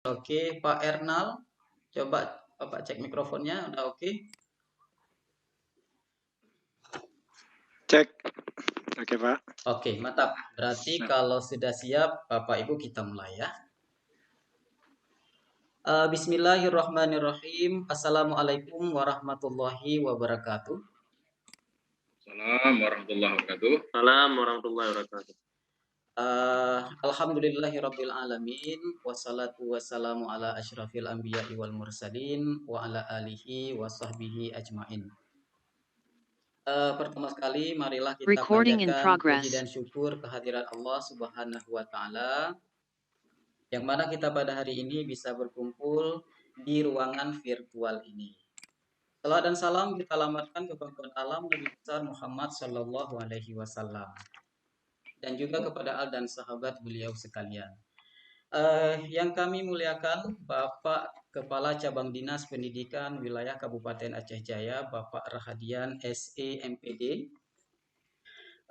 Oke, Pak Ernal, coba Bapak cek mikrofonnya, udah oke? Cek. Oke, Pak. Oke, mantap. Berarti kalau sudah siap, Bapak Ibu kita mulai ya. Bismillahirrahmanirrahim. Assalamualaikum warahmatullahi wabarakatuh. Assalamualaikum warahmatullahi wabarakatuh. Assalamualaikum warahmatullahi wabarakatuh. Alhamdulillahirabbil alamin, wassalatu wassalamu ala asyrafil anbiya'i wal mursalin wa ala alihi wa sahbihi ajmain. Pertama sekali marilah kita panjatkan puji dan syukur kehadirat Allah Subhanahu wa taala yang mana kita pada hari ini bisa berkumpul di ruangan virtual ini. Salam dan salam kita alamatkan kepada alam Nabi besar Muhammad sallallahu alaihi wasallam dan juga kepada al dan sahabat beliau sekalian. Yang kami muliakan Bapak Kepala Cabang Dinas Pendidikan Wilayah Kabupaten Aceh Jaya, Bapak Rahadian SE MPD.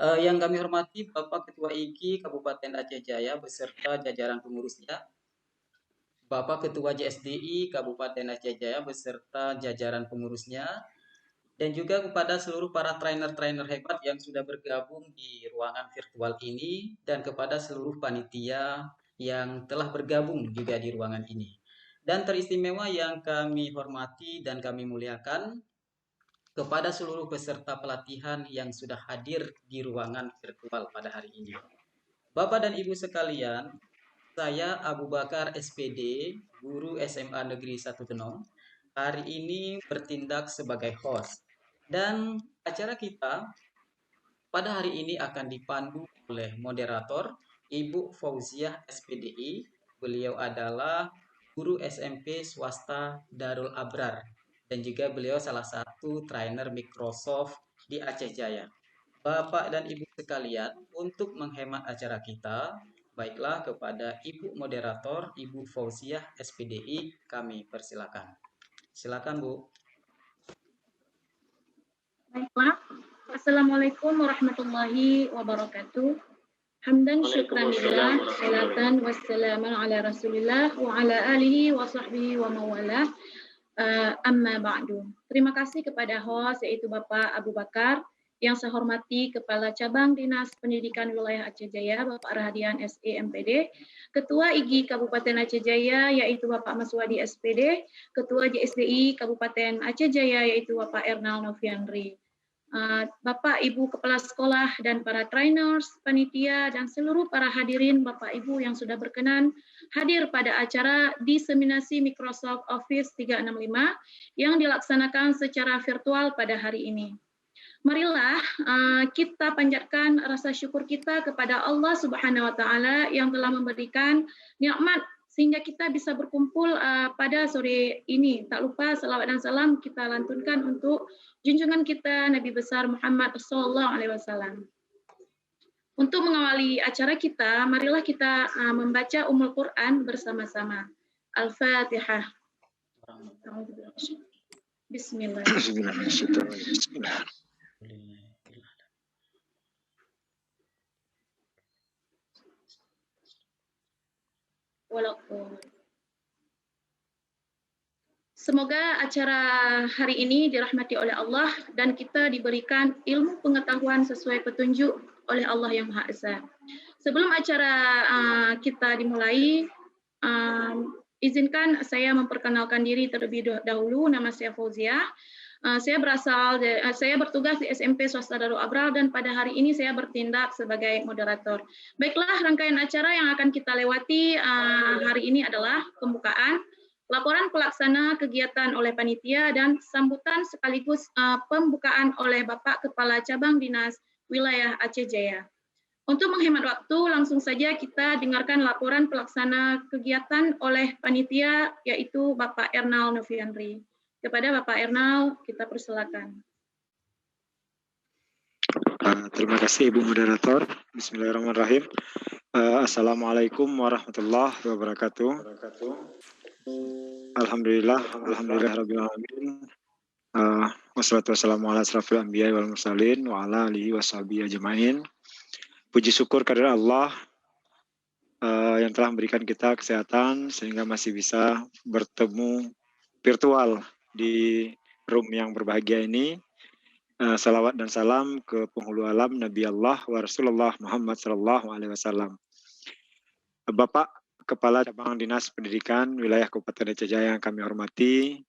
Yang kami hormati Bapak Ketua IKI Kabupaten Aceh Jaya beserta jajaran pengurusnya, Bapak Ketua JSDI Kabupaten Aceh Jaya beserta jajaran pengurusnya, dan juga kepada seluruh para trainer-trainer hebat yang sudah bergabung di ruangan virtual ini, dan kepada seluruh panitia yang telah bergabung juga di ruangan ini. Dan teristimewa yang kami hormati dan kami muliakan kepada seluruh peserta pelatihan yang sudah hadir di ruangan virtual pada hari ini. Bapak dan Ibu sekalian, saya Abu Bakar SPD, guru SMA Negeri 1 Tenong, hari ini bertindak sebagai host. Dan acara kita pada hari ini akan dipandu oleh moderator Ibu Fauziah SPDI. Beliau adalah guru SMP swasta Darul Abrar dan juga beliau salah satu trainer Microsoft di Aceh Jaya. Bapak dan Ibu sekalian, untuk menghemat acara kita, baiklah kepada Ibu moderator Ibu Fauziah SPDI kami persilakan. Silakan Bu. Baiklah. Assalamualaikum warahmatullahi wabarakatuh. Hamdan syukran lillah, salatan wassalaman ala rasulillah wa ala alihi wa sahbihi wa mawalah. Amma ba'du. Terima kasih kepada host yaitu Bapak Abu Bakar, yang saya hormati Kepala Cabang Dinas Pendidikan Wilayah Aceh Jaya Bapak Rahadian SE MPD, Ketua IGI Kabupaten Aceh Jaya yaitu Bapak Maswadi SPD, Ketua JSDI Kabupaten Aceh Jaya yaitu Bapak Ernal Noviandri. Bapak, Ibu Kepala Sekolah dan para trainers, panitia, dan seluruh para hadirin Bapak Ibu yang sudah berkenan hadir pada acara diseminasi Microsoft Office 365 yang dilaksanakan secara virtual pada hari ini. Marilah kita panjatkan rasa syukur kita kepada Allah Subhanahu wa taala yang telah memberikan nikmat sehingga kita bisa berkumpul pada sore ini. Tak lupa salawat dan salam kita lantunkan untuk junjungan kita Nabi besar Muhammad SAW. Untuk mengawali acara kita, marilah kita membaca Ummul Quran bersama-sama. Al-Fatihah. Bismillahirrahmanirrahim. Semoga acara hari ini dirahmati oleh Allah dan kita diberikan ilmu pengetahuan sesuai petunjuk oleh Allah yang Maha Esa. Sebelum acara kita dimulai, izinkan saya memperkenalkan diri terlebih dahulu. Nama saya Fauziah. Saya bertugas di SMP Swasta Darul Abrar dan pada hari ini saya bertindak sebagai moderator. Baiklah, rangkaian acara yang akan kita lewati hari ini adalah pembukaan, laporan pelaksana kegiatan oleh panitia, dan sambutan sekaligus pembukaan oleh Bapak Kepala Cabang Dinas Wilayah Aceh Jaya. Untuk menghemat waktu, langsung saja kita dengarkan laporan pelaksana kegiatan oleh panitia, yaitu Bapak Ernal Noviandri. Kepada Bapak Ernal, kita persilakan. Terima kasih Ibu Moderator. Bismillahirrahmanirrahim. Assalamualaikum warahmatullahi wabarakatuh. Alhamdulillahirabbil alamin. Wassalatu wassalamu ala asrofil anbiya'i wal mursalin wa ala alihi washabihi ajmain. Puji syukur kepada Allah yang telah memberikan kita kesehatan sehingga masih bisa bertemu virtual di room yang berbahagia ini. Salawat dan salam ke penghulu alam Nabi Allah wa Rasulullah Muhammad sallallahu alaihi wasallam. Bapak Kepala Cabang Dinas Pendidikan Wilayah Kabupaten Aceh Jaya yang kami hormati,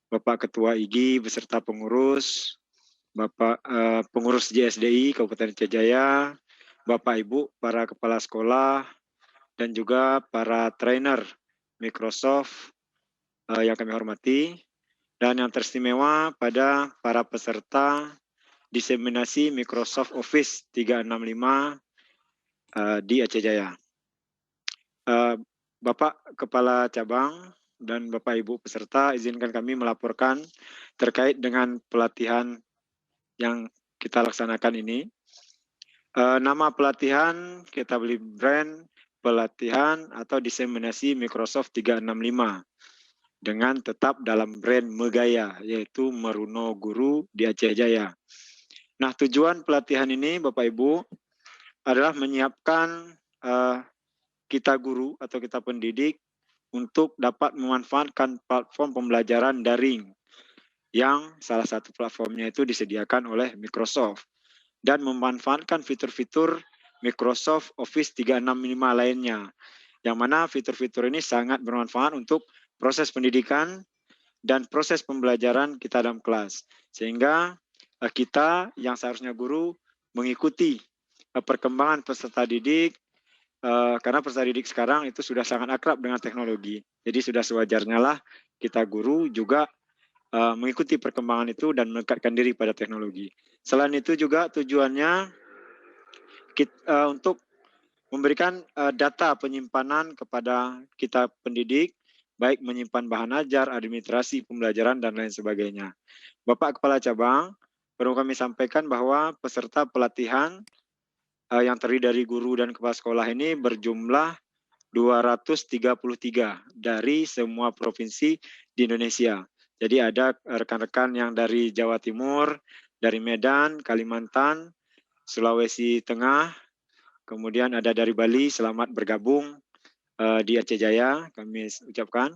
Bapak Ketua IGI beserta pengurus, Bapak pengurus JSDI Kabupaten Aceh Jaya, Bapak Ibu para kepala sekolah, dan juga para trainer Microsoft yang kami hormati, dan yang teristimewa pada para peserta diseminasi Microsoft Office 365 di Aceh Jaya. Bapak Kepala Cabang dan Bapak Ibu peserta, izinkan kami melaporkan terkait dengan pelatihan yang kita laksanakan ini. Nama pelatihan kita beri brand pelatihan atau diseminasi Microsoft 365 dengan tetap dalam brand Megaya, yaitu Meruno Guru di Aceh Jaya. Nah, tujuan pelatihan ini Bapak Ibu adalah menyiapkan kita guru atau kita pendidik untuk dapat memanfaatkan platform pembelajaran daring yang salah satu platformnya itu disediakan oleh Microsoft dan memanfaatkan fitur-fitur Microsoft Office 365 lainnya, yang mana fitur-fitur ini sangat bermanfaat untuk proses pendidikan dan proses pembelajaran kita dalam kelas, sehingga kita yang seharusnya guru mengikuti perkembangan peserta didik, karena peserta didik sekarang itu sudah sangat akrab dengan teknologi. Jadi sudah sewajarnya lah kita guru juga mengikuti perkembangan itu dan mendekatkan diri pada teknologi. Selain itu juga tujuannya untuk memberikan data penyimpanan kepada kita pendidik, baik menyimpan bahan ajar, administrasi, pembelajaran, dan lain sebagainya. Bapak Kepala Cabang, perlu kami sampaikan bahwa peserta pelatihan yang terdiri dari guru dan kepala sekolah ini berjumlah 233 dari semua provinsi di Indonesia. Jadi ada rekan-rekan yang dari Jawa Timur, dari Medan, Kalimantan, Sulawesi Tengah, kemudian ada dari Bali, selamat bergabung di Aceh Jaya, kami ucapkan.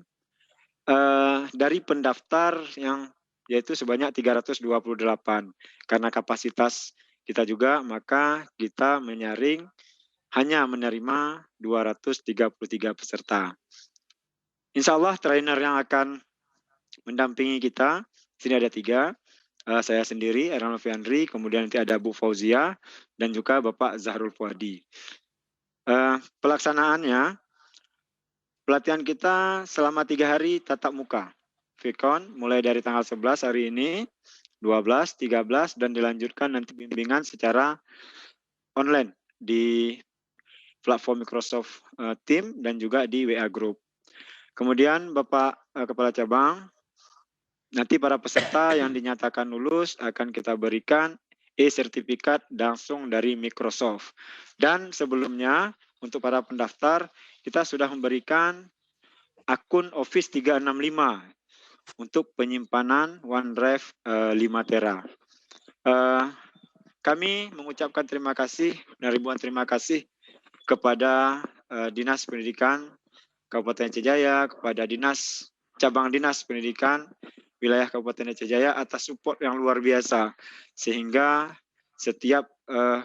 Dari pendaftar yang yaitu sebanyak 328. Karena kapasitas kita juga, maka kita menyaring hanya menerima 233 peserta. Insya Allah trainer yang akan mendampingi kita, sini ada 3. Saya sendiri, Erano Fiandri, kemudian nanti ada Bu Fauzia, dan juga Bapak Zahrul Fuadi. Pelaksanaannya, pelatihan kita selama 3 hari tatap muka. Vkon mulai dari tanggal 11 hari ini, 12, 13, dan dilanjutkan nanti bimbingan secara online di platform Microsoft Teams dan juga di WA Group. Kemudian Bapak Kepala Cabang, nanti para peserta yang dinyatakan lulus akan kita berikan e-sertifikat langsung dari Microsoft. Dan sebelumnya untuk para pendaftar, kita sudah memberikan akun Office 365 untuk penyimpanan OneDrive 5 Tera. Kami mengucapkan terima kasih dan ribuan terima kasih kepada Dinas Pendidikan Kabupaten Aceh Jaya, kepada Cabang Dinas Pendidikan Wilayah Kabupaten Aceh Jaya atas support yang luar biasa, sehingga setiap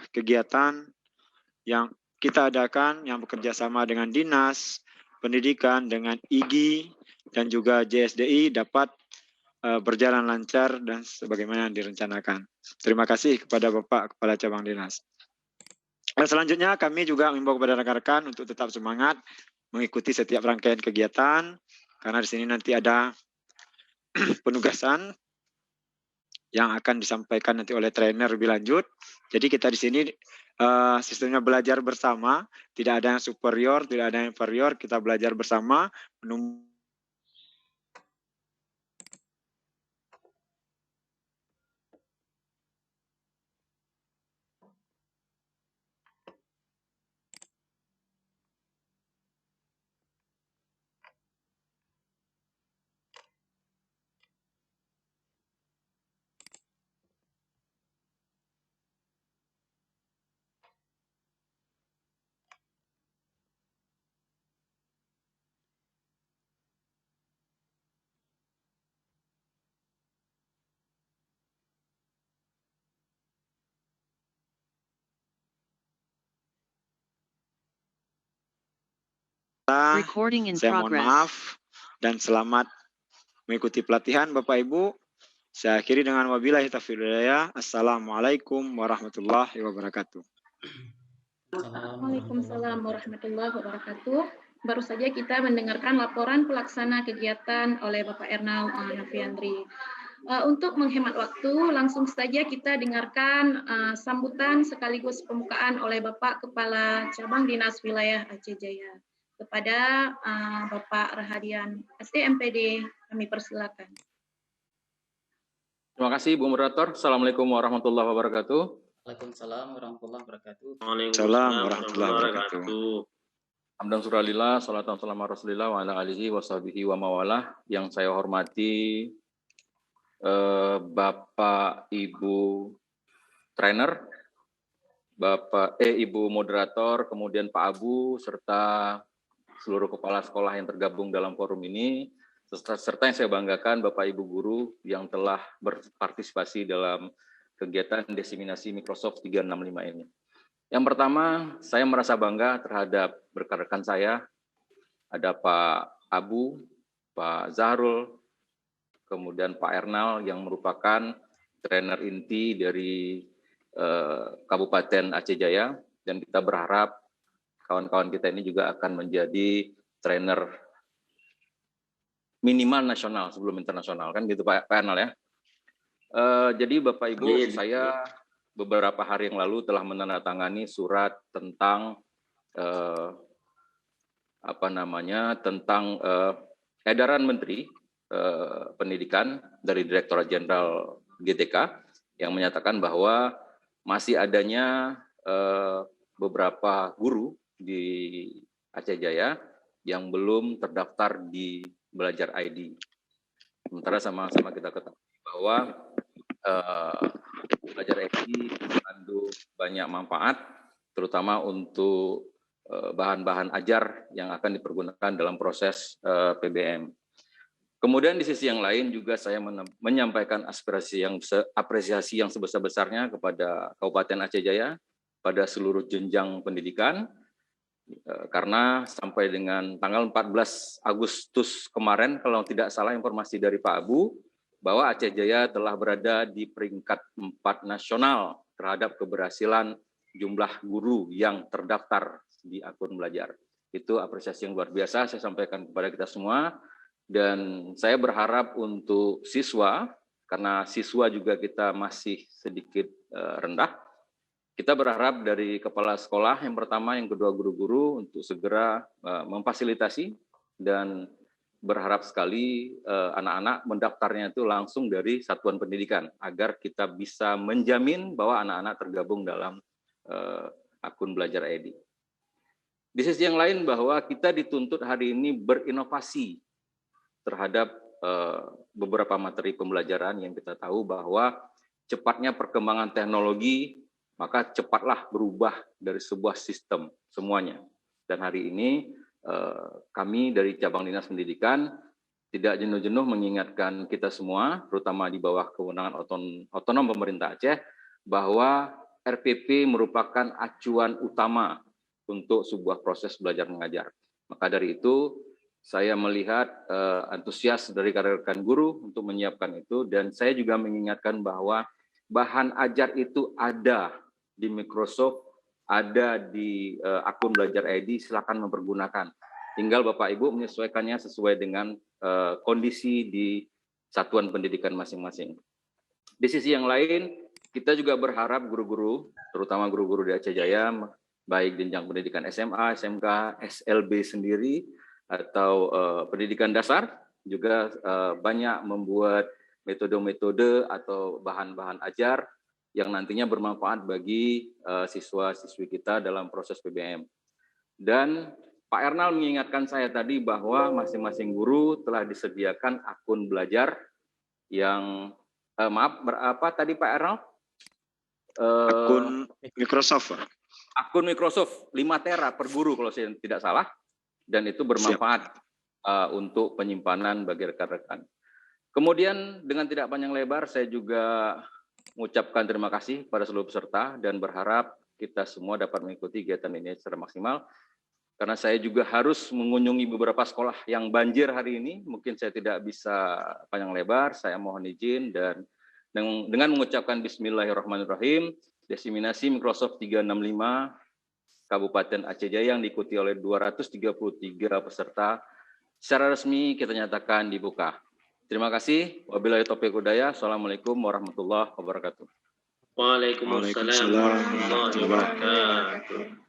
kegiatan yang kita adakan yang bekerja sama dengan Dinas Pendidikan, dengan IGI, dan juga JSDI dapat berjalan lancar dan sebagaimana yang direncanakan. Terima kasih kepada Bapak Kepala Cabang Dinas. Selanjutnya kami juga mengimbau kepada rekan-rekan untuk tetap semangat mengikuti setiap rangkaian kegiatan, karena di sini nanti ada penugasan yang akan disampaikan nanti oleh trainer lebih lanjut. Jadi kita di sini sistemnya belajar bersama, tidak ada yang superior, tidak ada yang inferior, kita belajar bersama, Recording in Saya mohon progress. maaf dan selamat mengikuti pelatihan Bapak Ibu. Saya akhiri dengan wabillahi taufiq wal hidayah. Assalamualaikum warahmatullahi wabarakatuh. Waalaikumsalam warahmatullahi wabarakatuh. Baru saja kita mendengarkan laporan pelaksana kegiatan oleh Bapak Ernal Nafiandri. Untuk menghemat waktu, langsung saja kita dengarkan sambutan sekaligus pembukaan oleh Bapak Kepala Cabang Dinas Wilayah Aceh Jaya. Kepada Bapak Rahadian SDMPD, kami persilakan. Terima kasih Bu Moderator. Assalamualaikum warahmatullahi wabarakatuh. Waalaikumsalam warahmatullahi wabarakatuh. Waalaikumsalam warahmatullahi wabarakatuh. Hamdan suralillah, salatan salam rasulillah wa ala alihi wa sahbihi wa mawalah. Yang saya hormati Bapak Ibu trainer, Ibu moderator, kemudian Pak Abu, serta seluruh kepala sekolah yang tergabung dalam forum ini, serta yang saya banggakan Bapak Ibu guru yang telah berpartisipasi dalam kegiatan diseminasi Microsoft 365 ini. Yang pertama, saya merasa bangga terhadap rekan-rekan saya, ada Pak Abu, Pak Zahrul, kemudian Pak Ernal yang merupakan trainer inti dari Kabupaten Aceh Jaya, dan kita berharap kawan-kawan kita ini juga akan menjadi trainer minimal nasional sebelum internasional, kan gitu Pak Ernal ya. Jadi Bapak Ibu, saya beberapa hari yang lalu telah menandatangani surat tentang edaran Menteri Pendidikan dari Direktorat Jenderal GTK yang menyatakan bahwa masih adanya beberapa guru di Aceh Jaya yang belum terdaftar di Belajar ID. Sementara sama-sama kita ketahui bahwa Belajar ID mengandung banyak manfaat, terutama untuk bahan-bahan ajar yang akan dipergunakan dalam proses PBM. Kemudian di sisi yang lain juga saya menyampaikan apresiasi yang sebesar-besarnya kepada Kabupaten Aceh Jaya pada seluruh jenjang pendidikan, karena sampai dengan tanggal 14 Agustus kemarin, kalau tidak salah informasi dari Pak Abu, bahwa Aceh Jaya telah berada di peringkat 4 nasional terhadap keberhasilan jumlah guru yang terdaftar di akun belajar. Itu apresiasi yang luar biasa saya sampaikan kepada kita semua, dan saya berharap untuk siswa, karena siswa juga kita masih sedikit rendah, kita berharap dari kepala sekolah yang pertama, yang kedua guru-guru untuk segera memfasilitasi, dan berharap sekali anak-anak mendaftarnya itu langsung dari satuan pendidikan agar kita bisa menjamin bahwa anak-anak tergabung dalam akun Belajar ID. Di sisi yang lain bahwa kita dituntut hari ini berinovasi terhadap beberapa materi pembelajaran yang kita tahu bahwa cepatnya perkembangan teknologi, maka cepatlah berubah dari sebuah sistem semuanya. Dan hari ini kami dari Cabang Dinas Pendidikan tidak jenuh-jenuh mengingatkan kita semua, terutama di bawah kewenangan otonom pemerintah Aceh, bahwa RPP merupakan acuan utama untuk sebuah proses belajar mengajar. Maka dari itu, saya melihat antusias dari rekan-rekan guru untuk menyiapkan itu, dan saya juga mengingatkan bahwa bahan ajar itu ada di Microsoft, ada di akun Belajar ID, silakan mempergunakan. Tinggal Bapak Ibu menyesuaikannya sesuai dengan kondisi di satuan pendidikan masing-masing. Di sisi yang lain, kita juga berharap guru-guru, terutama guru-guru di Aceh Jaya, baik jenjang pendidikan SMA, SMK, SLB sendiri, atau pendidikan dasar, juga banyak membuat metode-metode atau bahan-bahan ajar yang nantinya bermanfaat bagi siswa-siswi kita dalam proses PBM. Dan Pak Ernal mengingatkan saya tadi bahwa masing-masing guru telah disediakan akun belajar yang, apa tadi Pak Ernal? Akun Microsoft. Akun Microsoft 5 tera per guru kalau saya tidak salah, dan itu bermanfaat untuk penyimpanan bagi rekan-rekan. Kemudian dengan tidak panjang lebar, saya juga mengucapkan terima kasih pada seluruh peserta dan berharap kita semua dapat mengikuti kegiatan ini secara maksimal. karena saya juga harus mengunjungi beberapa sekolah yang banjir hari ini. Mungkin saya tidak bisa panjang lebar, saya mohon izin dan dengan mengucapkan Bismillahirrahmanirrahim, diseminasi Microsoft 365 Kabupaten Aceh Jaya yang diikuti oleh 233 peserta secara resmi kita nyatakan dibuka. Terima kasih. Wabillahi taufiq hidayah. Assalamualaikum warahmatullahi wabarakatuh. Waalaikumsalam warahmatullahi wabarakatuh.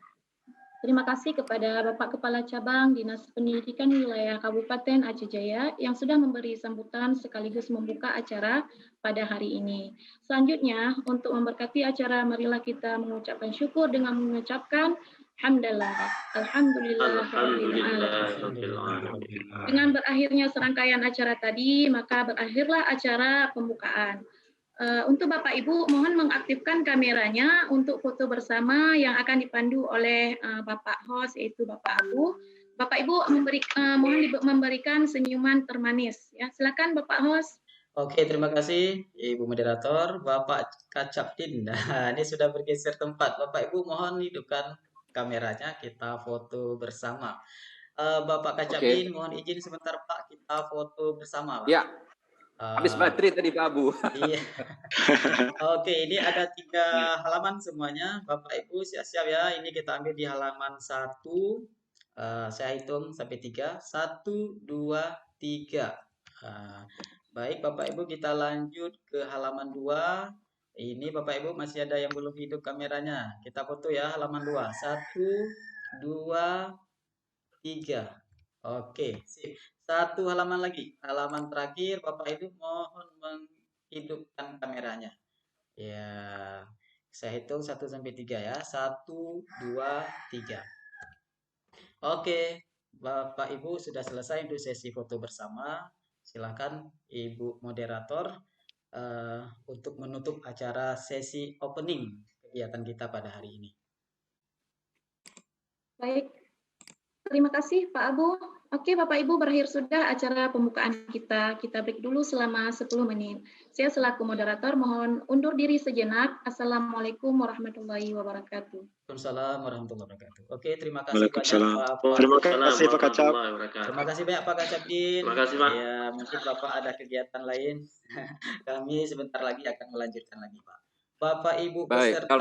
Terima kasih kepada Bapak Kepala Cabang Dinas Pendidikan Wilayah Kabupaten Aceh Jaya yang sudah memberi sambutan sekaligus membuka acara pada hari ini. Selanjutnya, untuk memberkati acara, marilah kita mengucapkan syukur dengan mengucapkan Hamdalah, Alhamdulillah, Rabbil alamin. Dengan berakhirnya serangkaian acara tadi, maka berakhirlah acara pembukaan. Untuk Bapak Ibu, mohon mengaktifkan kameranya untuk foto bersama yang akan dipandu oleh Bapak host, yaitu Bapak Abu. Bapak Ibu mohon memberikan senyuman termanis. Ya, silakan Bapak host. Oke, terima kasih Ibu Moderator, Bapak Kacapdin. Nah, ini sudah bergeser tempat. Bapak Ibu mohon hidupkan kameranya, kita foto bersama. Bapak Kacapdin, mohon izin sebentar Pak, kita foto bersama Pak. Ya. Habis baterai tadi Pak Abu. Iya. Oke, ini ada 3 halaman semuanya. Bapak Ibu siap-siap ya. Ini kita ambil di halaman 1. Saya hitung sampai 3. 1, 2, 3. Baik Bapak Ibu, kita lanjut ke halaman 2. Ini Bapak Ibu masih ada yang belum hidup kameranya. Kita foto ya halaman 2. 1, 2, 3. Oke, sip. 1 halaman lagi. Halaman terakhir, Bapak Ibu mohon menghidupkan kameranya. Ya, saya hitung 1 sampai 3 ya. 1, 2, 3. Oke, Bapak Ibu sudah selesai untuk sesi foto bersama. Silakan Ibu Moderator untuk menutup acara sesi opening kegiatan kita pada hari ini. Baik, terima kasih Pak Abu. Oke, Bapak Ibu, berakhir sudah acara pembukaan kita. Kita break dulu selama 10 menit. Saya selaku moderator mohon undur diri sejenak. Assalamualaikum warahmatullahi wabarakatuh. Waalaikumsalam warahmatullahi wabarakatuh. Oke, terima kasih banyak Pak. Terima kasih Pak Kacap. Terima kasih banyak Pak Kacapdin. Terima kasih Pak. Ya, mungkin Bapak ada kegiatan lain. Kami sebentar lagi akan melanjutkan lagi Pak. Bapak Ibu peserta,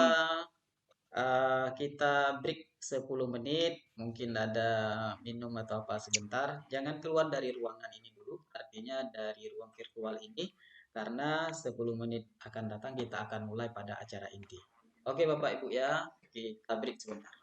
kita break 10 menit, mungkin ada minum atau apa sebentar. Jangan keluar dari ruangan ini dulu, artinya dari ruang virtual ini, karena 10 menit akan datang kita akan mulai pada acara inti. Oke Bapak Ibu ya, kita break sebentar.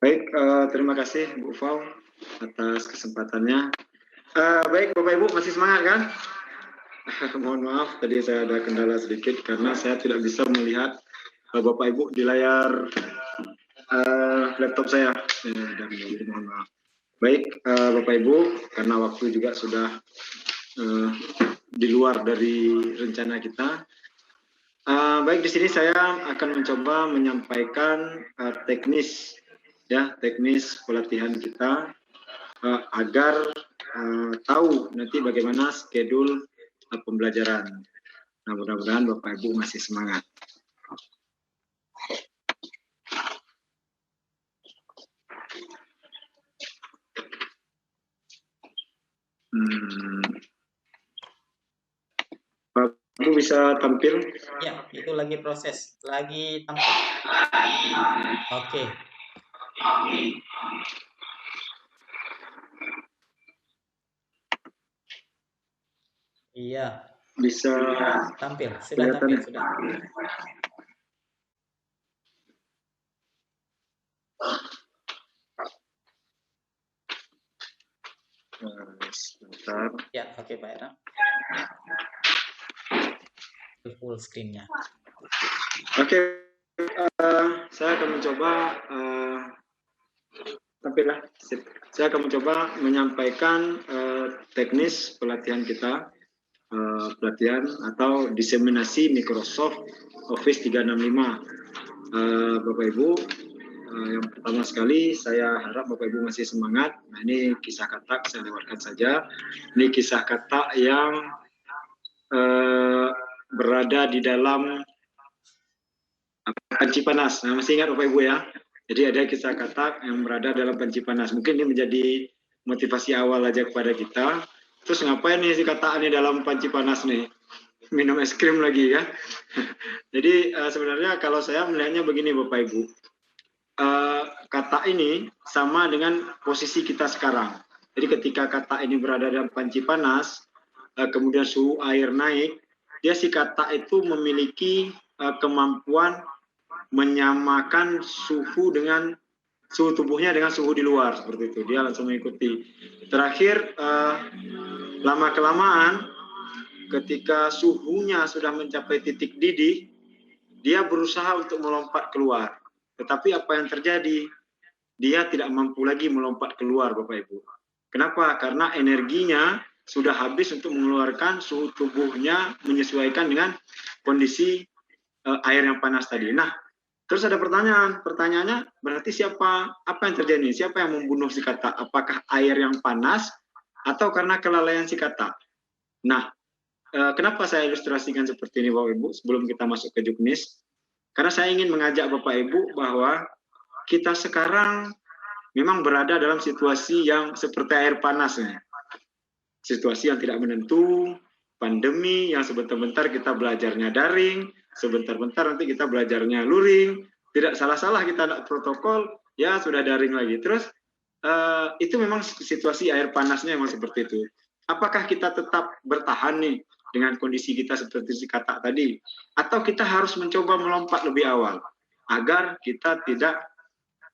Baik, terima kasih Bu Fau atas kesempatannya. Baik, Bapak Ibu masih semangat kan? Mohon maaf, tadi saya ada kendala sedikit karena saya tidak bisa melihat Bapak Ibu di layar laptop saya. Mohon maaf. Baik, Bapak Ibu, karena waktu juga sudah di luar dari rencana kita. Baik, di sini saya akan mencoba menyampaikan teknis pelatihan kita agar tahu nanti bagaimana schedule pembelajaran. Nah, mudah-mudahan Bapak Ibu masih semangat. Bapak Ibu bisa tampil? Ya, itu lagi proses, lagi tampil. Oke. Iya. Bisa tampil, sudah tampil, sudah. Sebentar. Ya, oke Pak Era. Full screen-nya. Oke, saya akan mencoba tampillah. Saya akan mencoba menyampaikan teknis pelatihan kita, pelatihan atau diseminasi Microsoft Office 365. Bapak Ibu, Yang pertama sekali saya harap Bapak Ibu masih semangat. Nah, ini kisah katak, saya lewatkan saja. Ini kisah katak yang berada di dalam panci panas. Nah, masih ingat Bapak Ibu ya? Jadi ada kisah katak yang berada dalam panci panas. Mungkin ini menjadi motivasi awal aja kepada kita. Terus ngapain nih si katak ini dalam panci panas nih? Minum es krim lagi ya. Jadi sebenarnya kalau saya melihatnya begini Bapak Ibu. Katak ini sama dengan posisi kita sekarang. Jadi ketika katak ini berada dalam panci panas, kemudian suhu air naik, dia si katak itu memiliki kemampuan menyamakan suhu dengan suhu tubuhnya dengan suhu di luar seperti itu. Dia langsung mengikuti. Terakhir lama kelamaan ketika suhunya sudah mencapai titik didih, dia berusaha untuk melompat keluar. Tetapi apa yang terjadi? Dia tidak mampu lagi melompat keluar Bapak Ibu. Kenapa? Karena energinya sudah habis untuk mengeluarkan suhu tubuhnya menyesuaikan dengan kondisi air yang panas tadi. Nah, terus ada pertanyaan. Pertanyaannya berarti apa yang terjadi? Siapa yang membunuh si katak? Apakah air yang panas atau karena kelalaian si katak? Nah, kenapa saya ilustrasikan seperti ini Bapak Ibu sebelum kita masuk ke juknis? Karena saya ingin mengajak Bapak Ibu bahwa kita sekarang memang berada dalam situasi yang seperti air panas ini. Situasi yang tidak menentu, pandemi yang sebentar-bentar kita belajarnya daring, sebentar-bentar nanti kita belajarnya luring, tidak salah-salah kita ada protokol, ya sudah daring lagi. Terus itu memang situasi air panasnya memang seperti itu. Apakah kita tetap bertahan nih dengan kondisi kita seperti si katak tadi? Atau kita harus mencoba melompat lebih awal agar kita tidak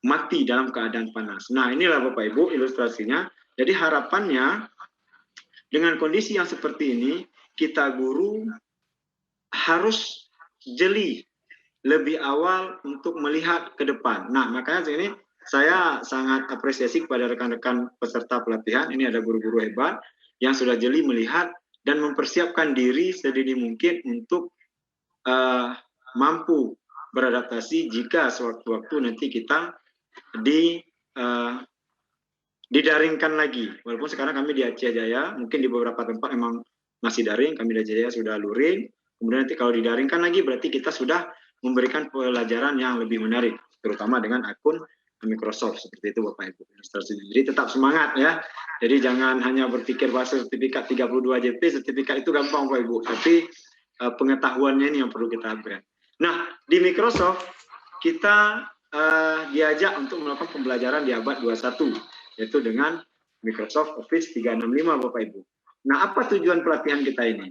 mati dalam keadaan panas. Nah, inilah Bapak Ibu ilustrasinya. Jadi harapannya dengan kondisi yang seperti ini, kita guru harus jeli lebih awal untuk melihat ke depan. Nah, makanya ini saya sangat apresiasi kepada rekan-rekan peserta pelatihan. Ini ada guru-guru hebat yang sudah jeli melihat dan mempersiapkan diri sedini mungkin untuk mampu beradaptasi jika sewaktu-waktu nanti kita didaringkan lagi. Walaupun sekarang kami di Aceh Jaya, mungkin di beberapa tempat memang masih daring, kami di Aceh Jaya sudah luring. Kemudian nanti kalau didaringkan lagi berarti kita sudah memberikan pelajaran yang lebih menarik, terutama dengan akun Microsoft seperti itu Bapak Ibu. Jadi tetap semangat ya. Jadi jangan hanya berpikir bahasa sertifikat 32 JP, sertifikat itu gampang Bapak Ibu, tapi pengetahuannya ini yang perlu kita upgrade. Nah, di Microsoft kita diajak untuk melakukan pembelajaran di abad 21, yaitu dengan Microsoft Office 365 Bapak Ibu. Nah, apa tujuan pelatihan kita ini?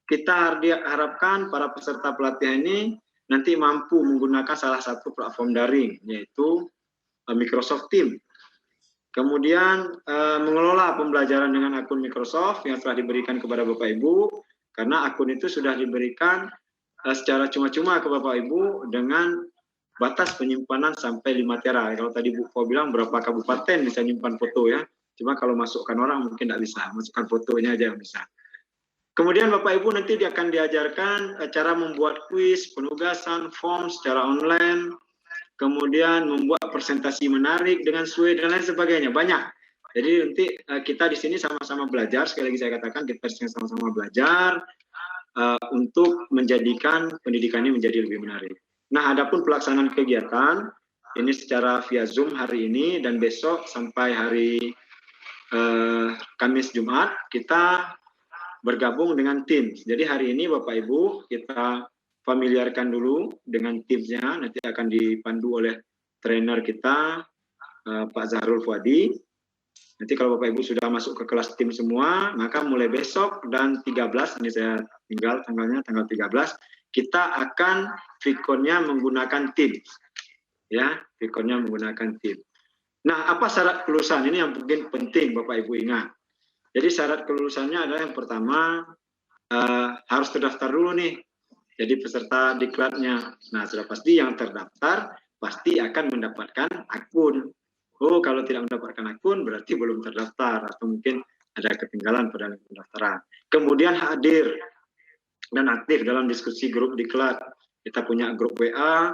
Kita harapkan para peserta pelatihan ini nanti mampu menggunakan salah satu platform daring, yaitu Microsoft Teams. Kemudian mengelola pembelajaran dengan akun Microsoft yang telah diberikan kepada Bapak Ibu, karena akun itu sudah diberikan secara cuma-cuma ke Bapak Ibu dengan batas penyimpanan sampai 5 tera. Kalau tadi Bu Ko bilang berapa kabupaten bisa nyimpan foto ya. Cuma kalau masukkan orang mungkin tidak bisa, masukkan fotonya aja yang bisa. Kemudian Bapak Ibu nanti akan diajarkan cara membuat kuis, penugasan, form secara online, kemudian membuat presentasi menarik dengan Sway dan lain sebagainya. Banyak. Jadi nanti kita di sini sama-sama belajar, sekali lagi saya katakan kita di sini sama-sama belajar untuk menjadikan pendidikan ini menjadi lebih menarik. Nah, adapun pelaksanaan kegiatan ini secara via Zoom hari ini dan besok sampai hari Kamis Jumat kita bergabung dengan Teams. Jadi hari ini Bapak Ibu kita familiarkan dulu dengan Teams-nya, nanti akan dipandu oleh trainer kita Pak Zahrul Fuadi. Nanti kalau Bapak Ibu sudah masuk ke kelas Teams semua, maka mulai besok dan 13, ini saya tinggal tanggalnya tanggal 13, kita akan Vicon-nya menggunakan Teams. Ya, Vicon-nya menggunakan Teams. Nah, apa syarat kelulusan? Ini yang mungkin penting Bapak Ibu ingat. Jadi syarat kelulusannya adalah yang pertama harus terdaftar dulu nih. Jadi peserta diklatnya. Nah, sudah pasti yang terdaftar pasti akan mendapatkan akun. Oh, kalau tidak mendapatkan akun berarti belum terdaftar atau mungkin ada ketinggalan pada pendaftaran. Kemudian hadir dan aktif dalam diskusi grup diklat. Kita punya grup WA,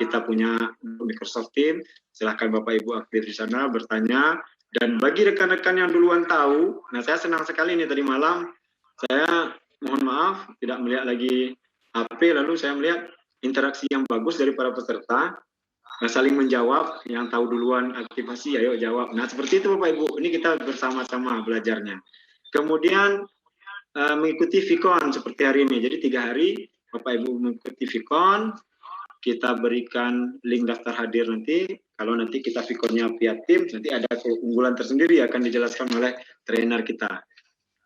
kita punya Microsoft Teams. Silahkan Bapak Ibu aktif di sana, bertanya. Dan bagi rekan-rekan yang duluan tahu, nah saya senang sekali nih tadi malam, saya mohon maaf tidak melihat lagi HP, lalu saya melihat interaksi yang bagus dari para peserta, saling menjawab, yang tahu duluan aktivasi, ayo jawab. Nah seperti itu Bapak Ibu, ini kita bersama-sama belajarnya. Kemudian mengikuti Vicon seperti hari ini, jadi 3 hari Bapak Ibu mengikuti Vicon, kita berikan link daftar hadir nanti. Kalau nanti kita Viconnya via Teams, nanti ada keunggulan tersendiri akan dijelaskan oleh trainer kita.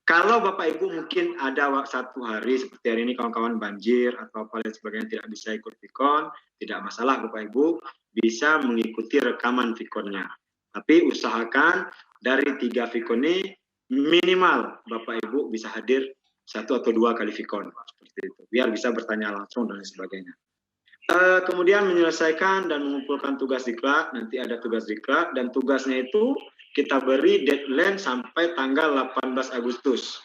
Kalau Bapak Ibu mungkin ada satu hari seperti hari ini kawan-kawan banjir atau apa lain sebagainya tidak bisa ikut Vicon, tidak masalah Bapak Ibu bisa mengikuti rekaman Viconnya. Tapi usahakan dari 3 Vicon ini minimal Bapak Ibu bisa hadir 1 atau 2 kali Vicon seperti itu, biar bisa bertanya langsung dan sebagainya. Kemudian menyelesaikan dan mengumpulkan tugas diklat, nanti ada tugas diklat dan tugasnya itu kita beri deadline sampai tanggal 18 Agustus.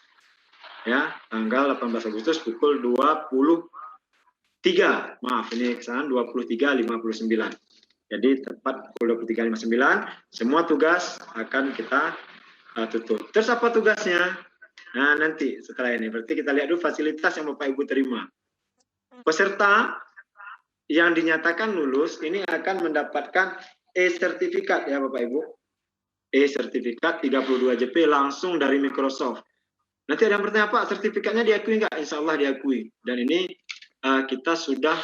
Ya, tanggal 18 Agustus pukul 23. Maaf, ini kesalahan 23.59. Jadi tepat pukul 23.59 semua tugas akan kita tutup. Terus apa tugasnya? Nah, nanti setelah ini berarti kita lihat dulu fasilitas yang Bapak Ibu terima. Peserta yang dinyatakan lulus ini akan mendapatkan e-sertifikat ya Bapak Ibu. E-sertifikat 32 JP langsung dari Microsoft. Nanti ada yang bertanya, Pak, sertifikatnya diakui nggak? Insya Allah diakui. Dan ini kita sudah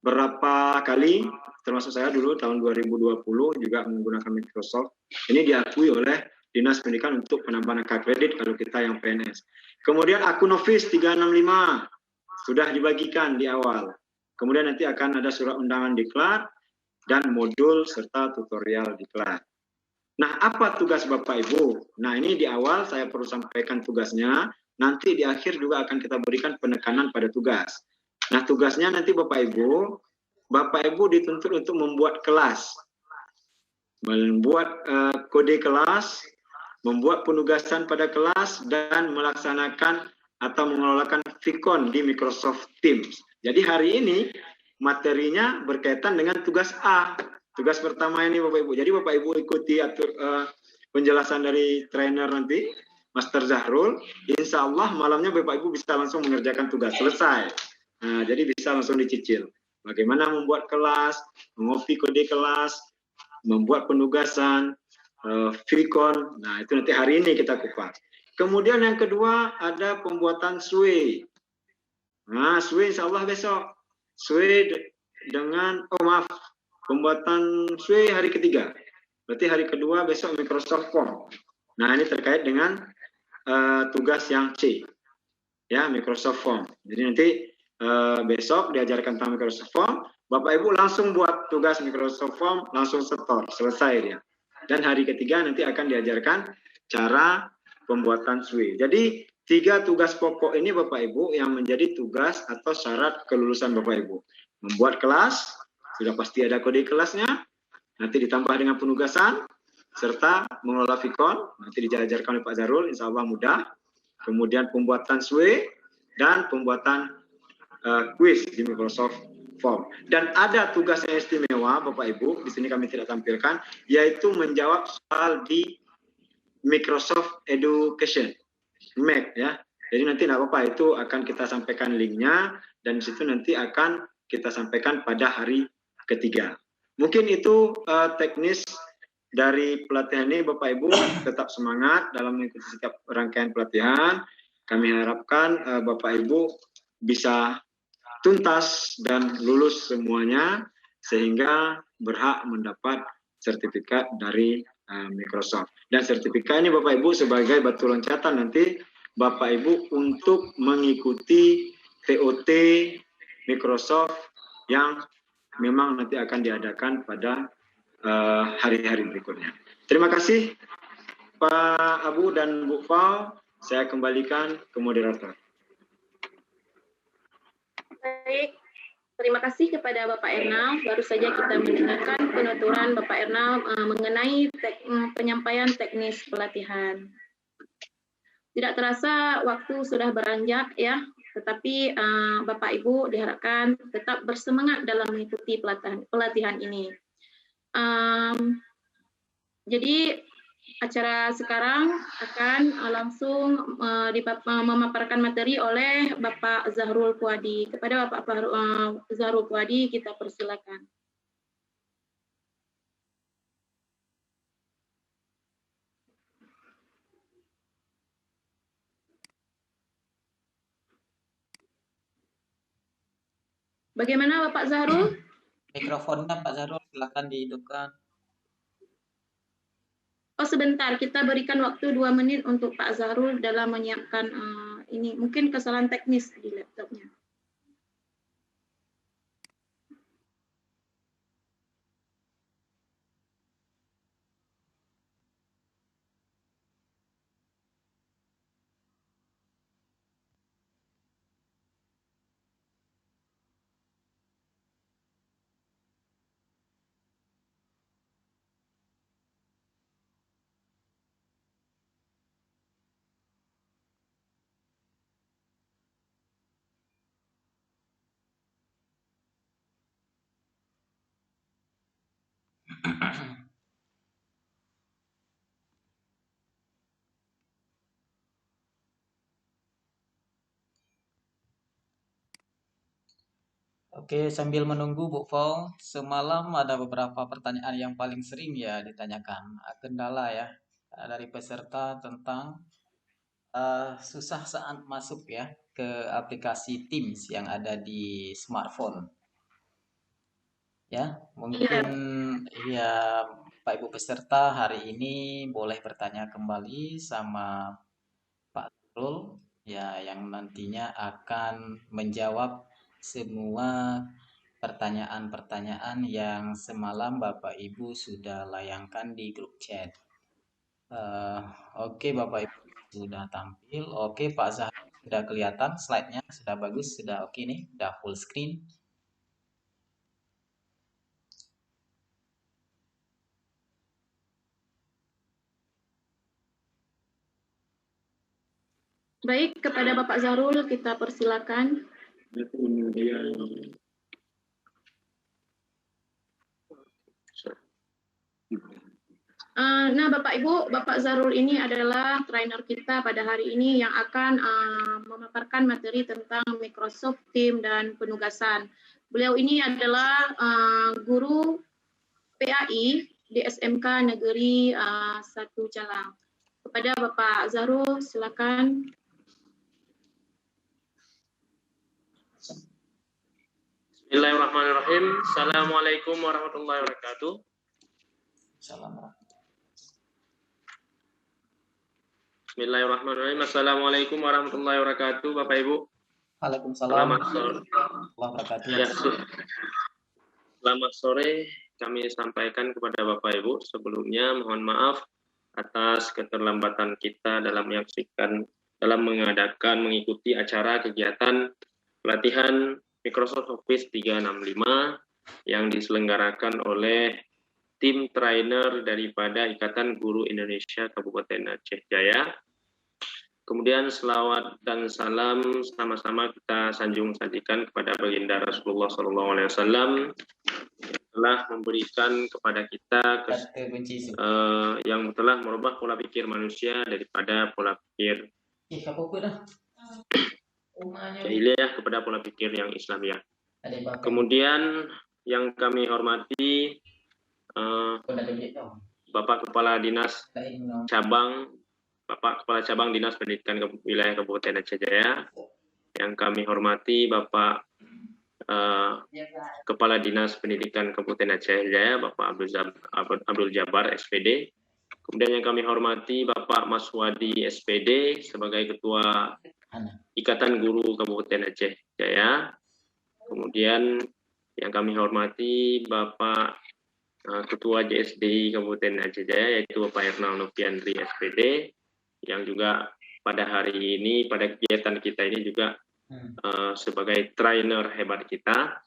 berapa kali, termasuk saya dulu tahun 2020 juga menggunakan Microsoft. Ini diakui oleh Dinas Pendidikan untuk penambahan angka kredit kalau kita yang PNS. Kemudian akun Office 365 sudah dibagikan di awal. Kemudian nanti akan ada surat undangan diklat dan modul serta tutorial diklat. Nah, apa tugas Bapak Ibu? Nah, ini di awal saya perlu sampaikan tugasnya. Nanti di akhir juga akan kita berikan penekanan pada tugas. Nah, tugasnya nanti Bapak Ibu dituntut untuk membuat kelas. Membuat kode kelas, membuat penugasan pada kelas, dan melaksanakan atau mengelolakan Vicon di Microsoft Teams. Jadi hari ini materinya berkaitan dengan tugas A. Tugas pertama ini Bapak Ibu. Jadi Bapak Ibu ikuti penjelasan dari trainer nanti, Master Zahrul. Insya Allah malamnya Bapak Ibu bisa langsung mengerjakan tugas. Selesai. Nah, jadi bisa langsung dicicil. Bagaimana membuat kelas, mengopi kode kelas, membuat penugasan, Vicon. Nah, itu nanti hari ini kita kupas. Kemudian yang kedua ada pembuatan SWE. Nah, SWE insya Allah besok. SWE dengan, pembuatan SWE hari ketiga. Berarti hari kedua besok Microsoft Form. Nah, ini terkait dengan tugas yang C. Ya, Microsoft Form. Jadi nanti besok diajarkan tentang Microsoft Form. Bapak Ibu langsung buat tugas Microsoft Form, langsung setor. Selesai dia. Dan hari ketiga nanti akan diajarkan cara pembuatan SWE. Jadi 3 tugas pokok ini Bapak Ibu yang menjadi tugas atau syarat kelulusan Bapak Ibu. Membuat kelas, sudah pasti ada kode kelasnya, nanti ditambah dengan penugasan, serta mengelola Vicon, nanti diajarkan oleh Pak Zahrul, insya Allah mudah. Kemudian pembuatan SWE, dan pembuatan quiz di Microsoft Form. Dan ada tugas yang istimewa Bapak Ibu, di sini kami tidak tampilkan, yaitu menjawab soal di Microsoft Education, MEC ya. Jadi nanti tidak apa-apa, itu akan kita sampaikan linknya, dan di situ nanti akan kita sampaikan pada hari ketiga. Mungkin itu teknis dari pelatihan ini. Bapak Ibu tetap semangat dalam mengikuti setiap rangkaian pelatihan. Kami harapkan Bapak Ibu bisa tuntas dan lulus semuanya sehingga berhak mendapat sertifikat dari Microsoft. Dan sertifikat ini Bapak Ibu sebagai batu loncatan nanti Bapak Ibu untuk mengikuti TOT Microsoft yang memang nanti akan diadakan pada hari-hari berikutnya. Terima kasih Pak Abu dan Bu Fau. Saya kembalikan ke moderator. Baik, terima kasih kepada Bapak Ernal. Baru saja kita mendengarkan penuturan Bapak Ernal mengenai penyampaian teknis pelatihan. Tidak terasa waktu sudah beranjak ya. tetapi Bapak Ibu diharapkan tetap bersemangat dalam mengikuti pelatihan ini. Jadi acara sekarang akan langsung memaparkan materi oleh Bapak Zahrul Puadi. Kepada Bapak Zahrul Puadi kita persilakan. Bagaimana Bapak Zahrul? Mikrofonnya Pak Zahrul silakan dihidupkan. Oh sebentar, kita berikan waktu 2 menit untuk Pak Zahrul dalam menyiapkan ini. Mungkin kesalahan teknis di laptopnya. Oke, sambil menunggu Bu Fong, semalam ada beberapa pertanyaan yang paling sering ya ditanyakan. Kendala ya dari peserta tentang susah saat masuk ya ke aplikasi Teams yang ada di smartphone. Ya, mungkin ya Pak Ibu peserta hari ini boleh bertanya kembali sama Pak Zahrul ya yang nantinya akan menjawab semua pertanyaan-pertanyaan yang semalam Bapak Ibu sudah layangkan di grup chat. Oke Bapak Ibu sudah tampil. Oke Pak Zahrul sudah kelihatan slide-nya sudah bagus, sudah oke nih, sudah full screen. Baik, kepada Bapak Zahrul kita persilakan. Nah Bapak Ibu, Bapak Zahrul ini adalah trainer kita pada hari ini yang akan memaparkan materi tentang Microsoft Teams dan penugasan. Beliau ini adalah guru PAI di SMK Negeri 1 Calang. Kepada Bapak Zahrul, silakan. Bismillahirrahmanirrahim. Assalamualaikum warahmatullahi wabarakatuh. Bismillahirrahmanirrahim. Assalamualaikum warahmatullahi wabarakatuh, Bapak Ibu. Waalaikumsalam warahmatullahi wabarakatuh. Ya, selamat sore. Kami sampaikan kepada Bapak Ibu sebelumnya mohon maaf atas keterlambatan kita dalam mengikuti acara kegiatan pelatihan Microsoft Office 365 yang diselenggarakan oleh tim trainer daripada Ikatan Guru Indonesia Kabupaten Aceh Jaya. Kemudian selawat dan salam sama-sama kita sanjung-sanjikan kepada baginda Rasulullah SAW yang telah memberikan kepada kita yang telah merubah pola pikir manusia daripada pola pikir jahiliyah kepada pola pikir yang Islamiah. Kemudian yang kami hormati Bapak Kepala Dinas Cabang, Bapak Kepala Cabang Dinas Pendidikan Wilayah Kabupaten Aceh Jaya, yang kami hormati Bapak Kepala Dinas Pendidikan Kabupaten Aceh Jaya, Bapak Abdul Jabbar SPD. Kemudian yang kami hormati Bapak Mas Wadi SPD sebagai Ketua Ikatan Guru Kabupaten Aceh Jaya. Kemudian yang kami hormati Bapak Ketua JSDI Kabupaten Aceh Jaya yaitu Bapak Ernal Noviandri SPD yang juga pada hari ini pada kegiatan kita ini juga sebagai trainer hebat kita.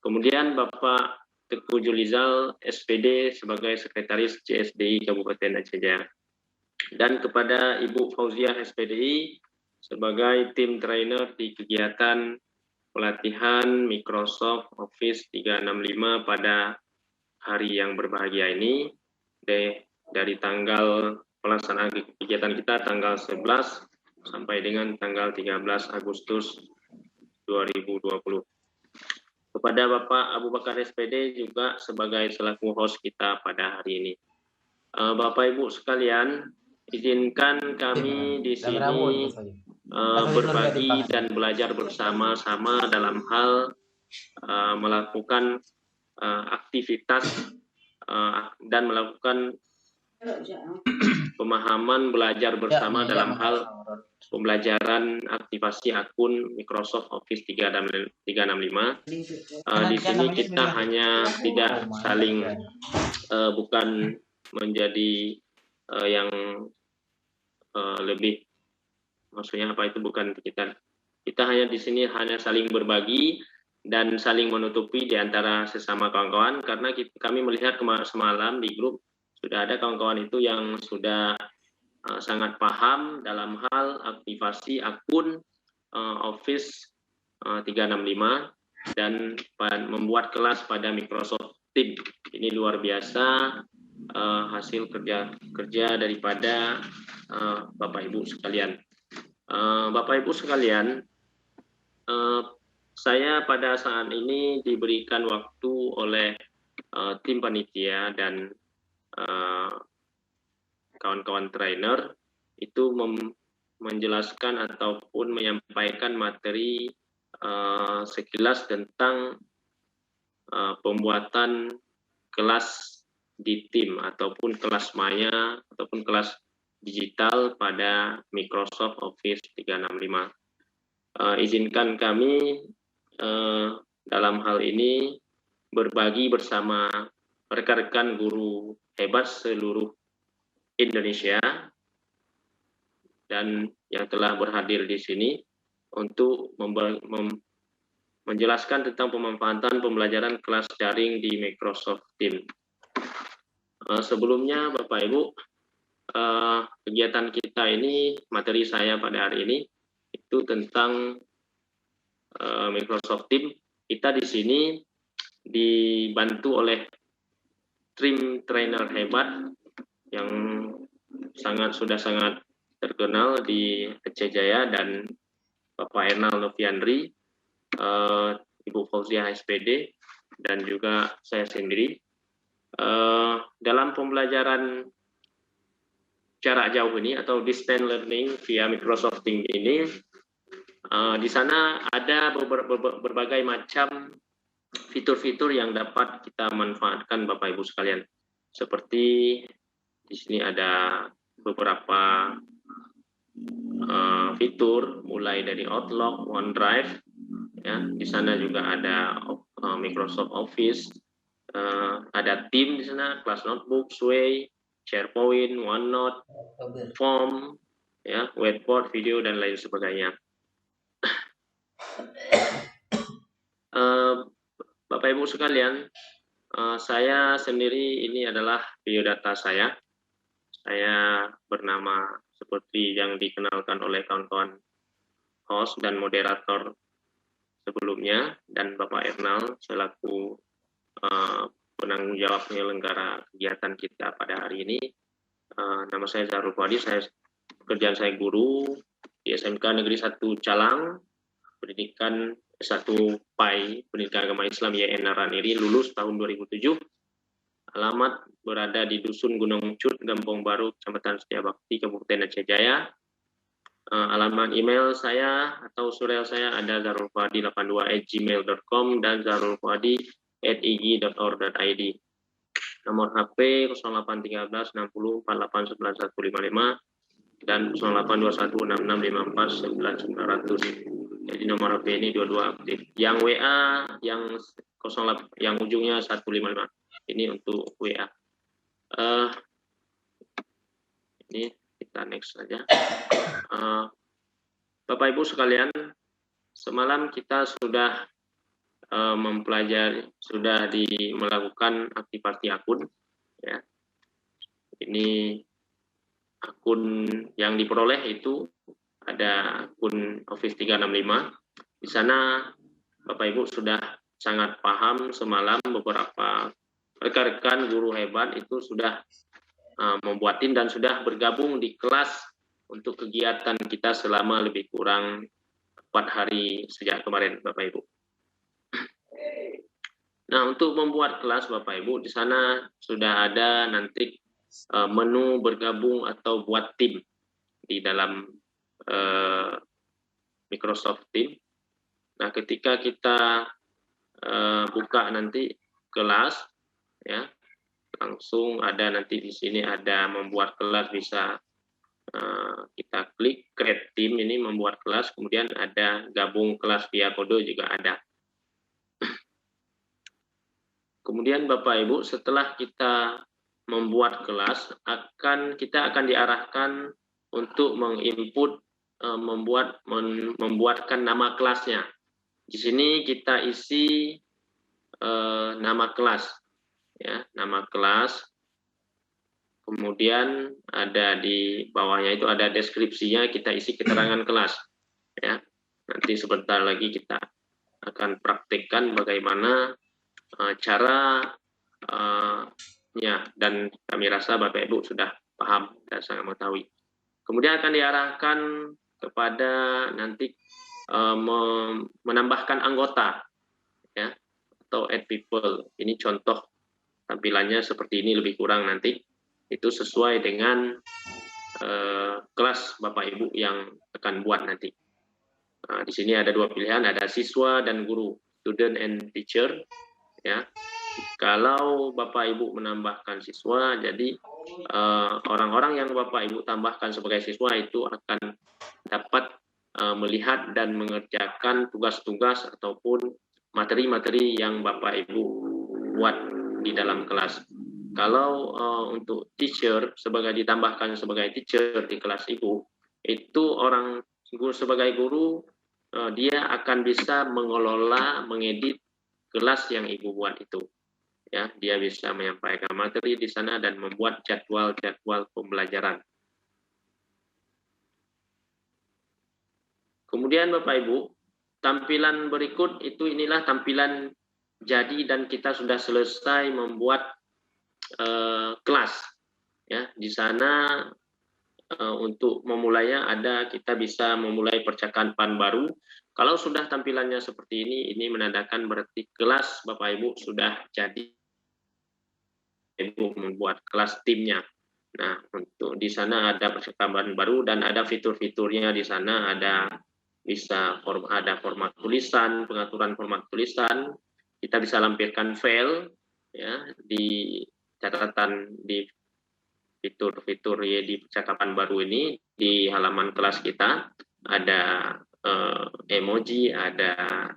Kemudian Bapak Teguh Julizal SPD sebagai Sekretaris JSDI Kabupaten Aceh Jaya. Dan kepada Ibu Fauziah SPDI sebagai tim trainer di kegiatan pelatihan Microsoft Office 365 pada hari yang berbahagia ini. Dari tanggal pelaksanaan kegiatan kita tanggal 11 sampai dengan tanggal 13 Agustus 2020. Kepada Bapak Abu Bakar SPD juga sebagai selaku host kita pada hari ini. Bapak Ibu sekalian, izinkan kami di sini berbagi dan belajar bersama-sama dalam hal melakukan aktivitas dan melakukan pemahaman belajar bersama dalam hal pembelajaran aktivasi akun Microsoft Office 365. Di sini kita hanya tidak saling bukan menjadi yang lebih, maksudnya apa itu, bukan kita hanya di sini hanya saling berbagi dan saling menutupi di antara sesama kawan-kawan, karena kami melihat semalam di grup sudah ada kawan-kawan itu yang sudah sangat paham dalam hal aktivasi akun Office 365 dan membuat kelas pada Microsoft Teams. Ini luar biasa hasil kerja daripada Bapak Ibu sekalian. Bapak Ibu sekalian, saya pada saat ini diberikan waktu oleh tim panitia dan kawan-kawan trainer itu menjelaskan ataupun menyampaikan materi sekilas tentang pembuatan kelas di tim ataupun kelas maya ataupun kelas digital pada Microsoft Office 365. Izinkan kami dalam hal ini berbagi bersama rekan-rekan guru hebat seluruh Indonesia dan yang telah berhadir di sini untuk menjelaskan tentang pemanfaatan pembelajaran kelas daring di Microsoft Teams. Sebelumnya Bapak Ibu, kegiatan kita ini, materi saya pada hari ini itu tentang Microsoft Teams. Kita di sini dibantu oleh tim trainer hebat yang sudah sangat terkenal di Aceh Jaya, dan Bapak Ernal Noviandri, Ibu Fauziah SPD, dan juga saya sendiri. Dalam pembelajaran jarak jauh ini atau distance learning via Microsoft Teams ini, di sana ada berbagai macam fitur-fitur yang dapat kita manfaatkan Bapak Ibu sekalian. Seperti di sini ada beberapa fitur mulai dari Outlook, OneDrive, ya. Di sana juga ada Microsoft Office, ada Teams di sana, Class Notebook, Sway, SharePoint, OneNote, Form, ya, Whiteboard, video dan lain sebagainya. Bapak Ibu sekalian, saya sendiri ini adalah biodata saya. Saya bernama seperti yang dikenalkan oleh kawan-kawan host dan moderator sebelumnya, dan Bapak Ernal selaku penanggung jawab penyelenggara kegiatan kita pada hari ini. Nama saya Zarul Fadi, pekerjaan saya guru di SMK Negeri 1 Calang, pendidikan S1 PAI, Pendidikan Agama Islam YN Naraniri, lulus tahun 2007. Alamat berada di Dusun Gunung Cut, Gampong Baru, Kecamatan Setiabakti, Kabupaten Aceh Jaya. Alamat email saya atau surel saya ada zarulfadi82@gmail.com dan zarulfadi@ig.or.id. Nomor HP 0813 60 48 9155 dan 082166549900. Jadi nomor HP ini dua-dua aktif. Yang WA yang 08 yang ujungnya 155. Ini untuk WA. Ini kita next saja. Bapak Ibu sekalian, semalam kita sudah mempelajari, sudah melakukan aktivasi akun, ya. Ini akun yang diperoleh itu ada akun Office 365. Di sana Bapak Ibu sudah sangat paham, semalam beberapa rekan-rekan guru hebat itu sudah membuat tim dan sudah bergabung di kelas untuk kegiatan kita selama lebih kurang 4 hari sejak kemarin, Bapak Ibu. Nah, untuk membuat kelas Bapak Ibu, di sana sudah ada nanti menu bergabung atau buat tim di dalam Microsoft Teams. Nah, ketika kita buka nanti kelas, ya, langsung ada nanti di sini ada membuat kelas, bisa kita klik create team, ini membuat kelas, kemudian ada gabung kelas via kode juga ada. Kemudian Bapak Ibu, setelah kita membuat kelas, kita akan diarahkan untuk menginput membuatkan nama kelasnya. Di sini kita isi nama kelas, ya, nama kelas. Kemudian ada di bawahnya itu ada deskripsinya, kita isi keterangan kelas, ya. Nanti sebentar lagi kita akan praktikkan bagaimana cara dan kami rasa Bapak Ibu sudah paham dan sangat mengetahui. Kemudian akan diarahkan kepada nanti menambahkan anggota, ya, atau add people. Ini contoh tampilannya seperti ini lebih kurang nanti. Itu sesuai dengan kelas Bapak Ibu yang akan buat nanti. Di sini ada dua pilihan, ada siswa dan guru, student and teacher. Ya, kalau Bapak Ibu menambahkan siswa, jadi orang-orang yang Bapak Ibu tambahkan sebagai siswa itu akan dapat melihat dan mengerjakan tugas-tugas ataupun materi-materi yang Bapak Ibu buat di dalam kelas. Kalau untuk teacher ditambahkan sebagai teacher di kelas Ibu, itu orang guru sebagai guru dia akan bisa mengelola, mengedit kelas yang Ibu buat itu. Ya, dia bisa menyampaikan materi di sana dan membuat jadwal-jadwal pembelajaran. Kemudian Bapak Ibu, tampilan berikut itu inilah tampilan jadi dan kita sudah selesai membuat kelas. Ya, di sana untuk memulainya kita bisa memulai percakapan baru. Kalau sudah tampilannya seperti ini menandakan berarti kelas Bapak Ibu sudah jadi. Ibu membuat kelas timnya. Nah, untuk di sana ada percakapan baru dan ada fitur-fiturnya di sana, ada format tulisan, pengaturan format tulisan. Kita bisa lampirkan file, ya, di catatan di fitur-fitur ya, di percakapan baru ini di halaman kelas kita ada emoji, ada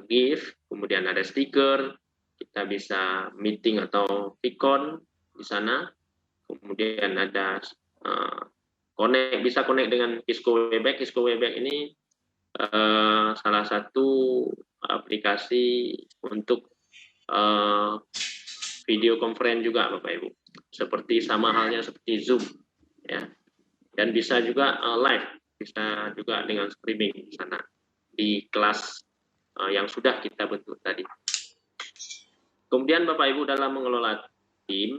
GIF, kemudian ada stiker. Kita bisa meeting atau vicon di sana. Kemudian ada bisa connect dengan Cisco Webex. Cisco Webex ini salah satu aplikasi untuk video conference juga Bapak Ibu. Sama halnya seperti Zoom, ya. Dan bisa juga live, bisa juga dengan streaming di sana di kelas yang sudah kita bentuk tadi. Kemudian Bapak Ibu dalam mengelola tim,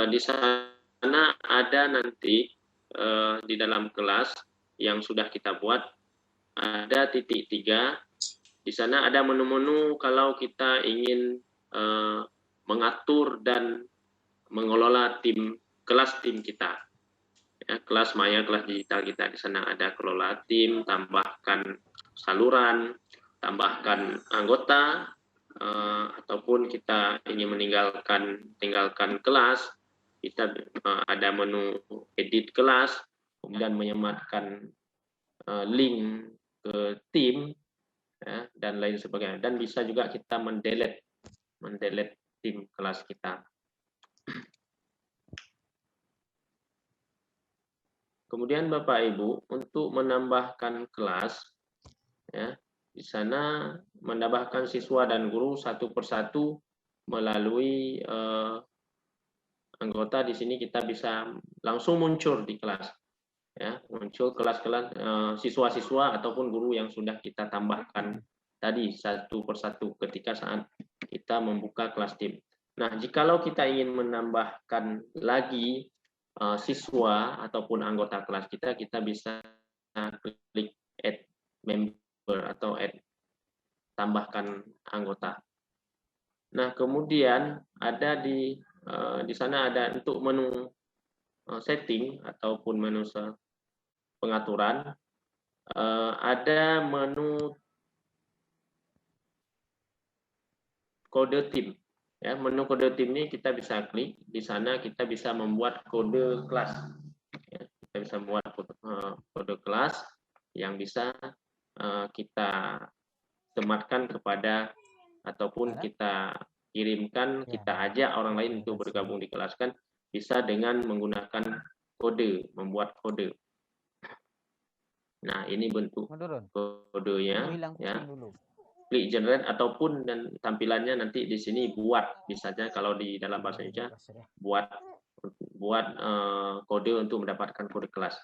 di sana ada nanti di dalam kelas yang sudah kita buat ada titik 3. Di sana ada menu-menu kalau kita ingin mengatur dan mengelola kelas tim kita. Ya, kelas Maya, kelas digital kita, di sana ada kelola tim, tambahkan saluran, tambahkan anggota, ataupun kita ingin tinggalkan kelas, kita ada menu edit kelas, kemudian menyematkan link ke tim, ya, dan lain sebagainya. Dan bisa juga kita mendelete tim kelas kita. Kemudian Bapak Ibu untuk menambahkan kelas, ya, di sana menambahkan siswa dan guru satu persatu melalui anggota. Di sini kita bisa langsung muncul di kelas, ya, muncul kelas-kelas siswa-siswa ataupun guru yang sudah kita tambahkan tadi satu persatu ketika saat kita membuka kelas tim. Nah, jikalau kita ingin menambahkan lagi siswa ataupun anggota kelas kita, kita bisa klik add member atau add tambahkan anggota. Nah, kemudian ada di sana ada untuk menu setting ataupun menu pengaturan, ada menu kode tim. Ya, menu kode tim ini kita bisa klik. Di sana kita bisa membuat kode kelas. Ya, kita bisa membuat kode kelas yang bisa kita sematkan kepada ataupun kita kirimkan, kita ajak orang lain untuk bergabung di kelas kan bisa dengan menggunakan kode, membuat kode. Nah, ini bentuk kodenya ya. Klik generate ataupun dan tampilannya nanti di sini buat, misalnya kalau di dalam bahasa Indonesia buat kode untuk mendapatkan kode kelas.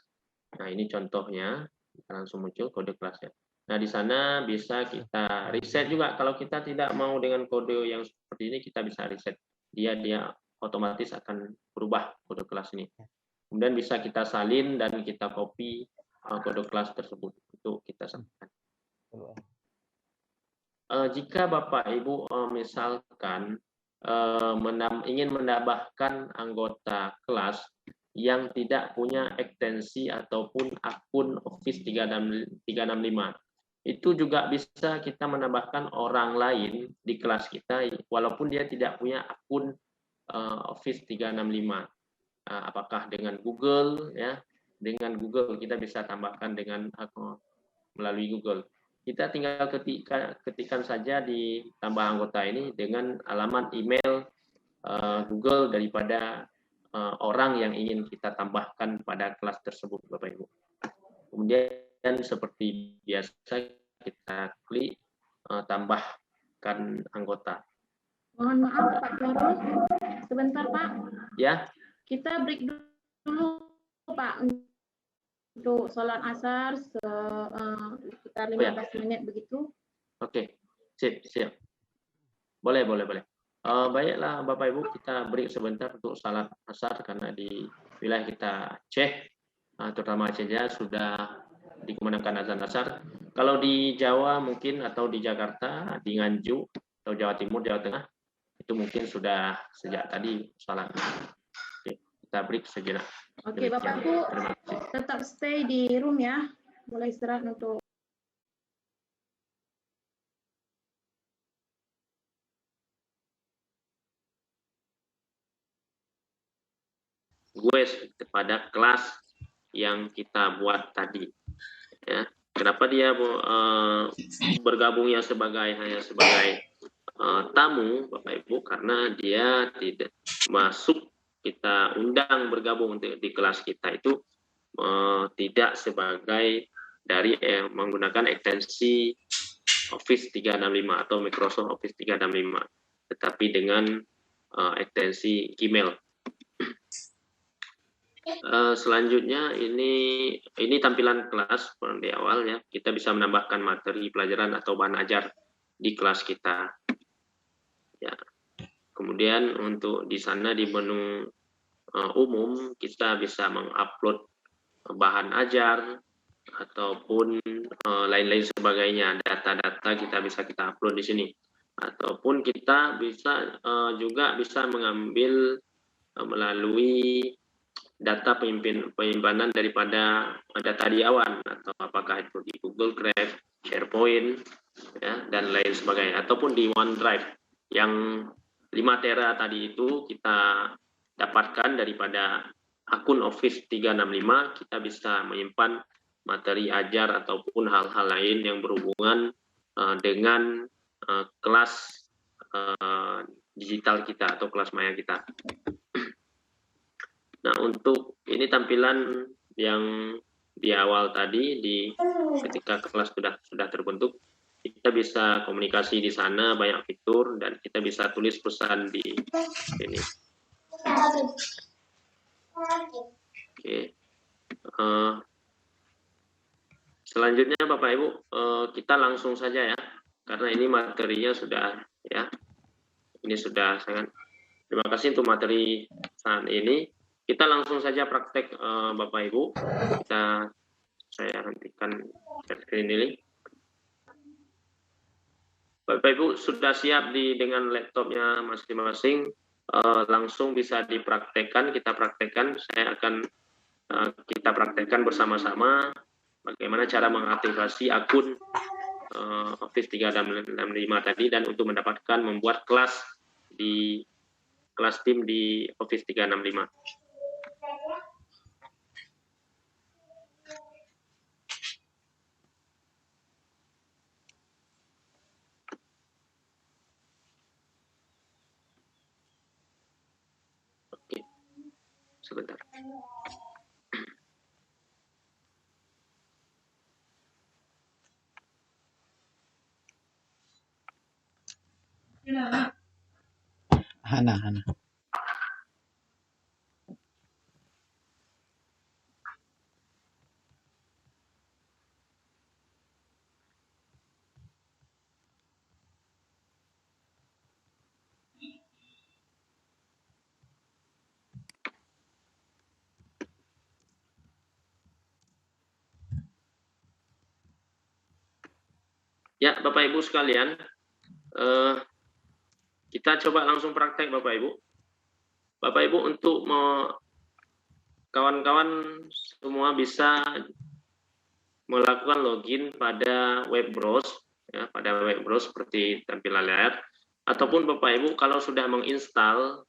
Nah, ini contohnya langsung muncul kode kelasnya. Nah, di sana bisa kita reset juga. Kalau kita tidak mau dengan kode yang seperti ini, kita bisa reset. Dia otomatis akan berubah kode kelas ini. Kemudian bisa kita salin dan kita copy kode kelas tersebut untuk kita sampaikan. Jika Bapak Ibu misalkan ingin menambahkan anggota kelas yang tidak punya ekstensi ataupun akun Office 365, itu juga bisa kita menambahkan orang lain di kelas kita walaupun dia tidak punya akun Office 365. Apakah dengan Google ya? Dengan Google kita bisa tambahkan dengan melalui Google. Kita tinggal ketikkan saja di tambah anggota ini dengan alamat email Google daripada orang yang ingin kita tambahkan pada kelas tersebut, Bapak Ibu. Kemudian seperti biasa kita klik tambahkan anggota. Mohon maaf Pak Jarod, sebentar Pak. Ya. Kita break dulu Pak untuk sholat asar sekitar 15 menit begitu. Oke, siap. Boleh. Baiklah Bapak Ibu, kita break sebentar untuk sholat asar karena di wilayah kita cek, terutama saja sudah dikumandangkan azan asar. Kalau di Jawa mungkin atau di Jakarta, di Nganjuk atau Jawa Timur, Jawa Tengah, itu mungkin sudah sejak tadi sholat. Oke, kita break sejenak. Oke, Bapak Ibu tetap stay di room ya. Boleh istirahat untuk kepada kelas yang kita buat tadi. Ya, kenapa dia bergabungnya hanya sebagai tamu, Bapak Ibu? Karena dia tidak masuk, kita undang bergabung di kelas kita itu tidak sebagai dari menggunakan ekstensi Office 365 atau Microsoft Office 365, tetapi dengan ekstensi Gmail. Selanjutnya ini tampilan kelas di awal ya. Kita bisa menambahkan materi pelajaran atau bahan ajar di kelas kita. Ya. Kemudian untuk di sana di menu umum kita bisa mengupload bahan ajar ataupun lain-lain sebagainya. Data-data kita bisa upload di sini. Ataupun kita bisa juga bisa mengambil melalui data penyimpanan daripada data di awan, atau apakah itu di Google Drive, SharePoint, ya, dan lain sebagainya, ataupun di OneDrive yang 5 tera tadi itu kita dapatkan daripada akun Office 365, kita bisa menyimpan materi ajar ataupun hal-hal lain yang berhubungan dengan kelas digital kita atau kelas maya kita. Nah, untuk ini tampilan yang di awal tadi, ketika kelas sudah terbentuk, kita bisa komunikasi di sana, banyak fitur, dan kita bisa tulis pesan di sini. Oke. Selanjutnya Bapak Ibu, kita langsung saja ya, karena ini materinya sudah ya, ini sudah sangat. Terima kasih untuk materi saat ini. Kita langsung saja praktek Bapak Ibu. Saya hentikan screen ini. Bapak Ibu sudah siap dengan laptopnya masing-masing, langsung bisa dipraktekkan. Kita praktekkan. Kita praktekkan bersama-sama bagaimana cara mengaktifasi akun Office 365 tadi, dan untuk membuat kelas tim di Office 365. Oke, sebentar. Hana. Ya, Bapak Ibu sekalian, kita coba langsung praktek Bapak Ibu. Bapak Ibu, untuk kawan-kawan semua bisa melakukan login pada web browser, ya, pada web browser seperti tampilan layar, ataupun Bapak Ibu kalau sudah menginstal,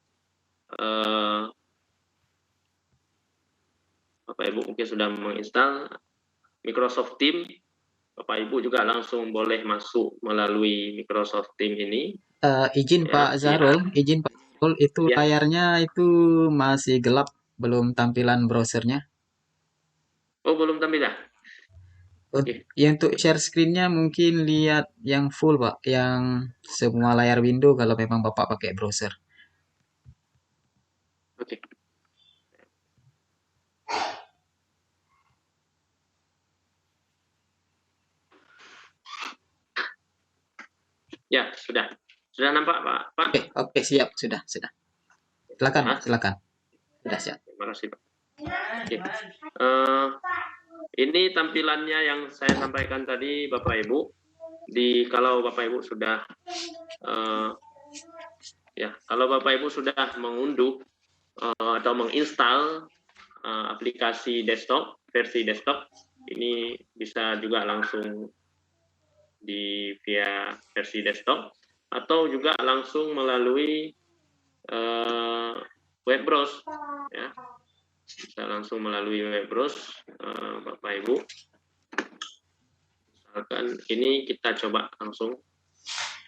Bapak Ibu mungkin sudah menginstal Microsoft Teams, Bapak Ibu juga langsung boleh masuk melalui Microsoft Teams ini. Izin Pak Zahrul, itu ya. Layarnya itu masih gelap, belum tampilan browsernya. Oh, belum tampilan. Yang untuk share screen-nya mungkin lihat yang full Pak, yang semua layar window kalau memang Bapak pakai browser. Oke. Ya, sudah nampak Pak? Oke, siap, sudah. Silakan. Sudah siap. Terima kasih Pak. Oke. Ini tampilannya yang saya sampaikan tadi Bapak Ibu. Kalau Bapak Ibu sudah kalau Bapak Ibu sudah mengunduh atau menginstal aplikasi versi desktop, ini bisa juga langsung via versi desktop, atau juga langsung melalui web browser, ya. Bisa langsung melalui web browser, Bapak Ibu. Misalkan ini kita coba langsung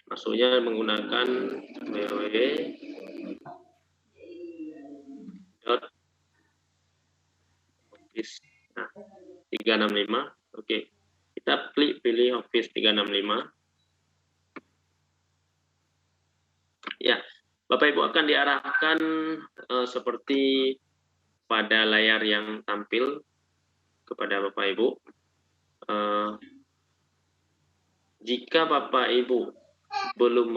masuknya menggunakan www.office 365. Oke. Kita pilih Office 365. Ya, Bapak Ibu akan diarahkan seperti pada layar yang tampil kepada Bapak Ibu. Jika Bapak Ibu belum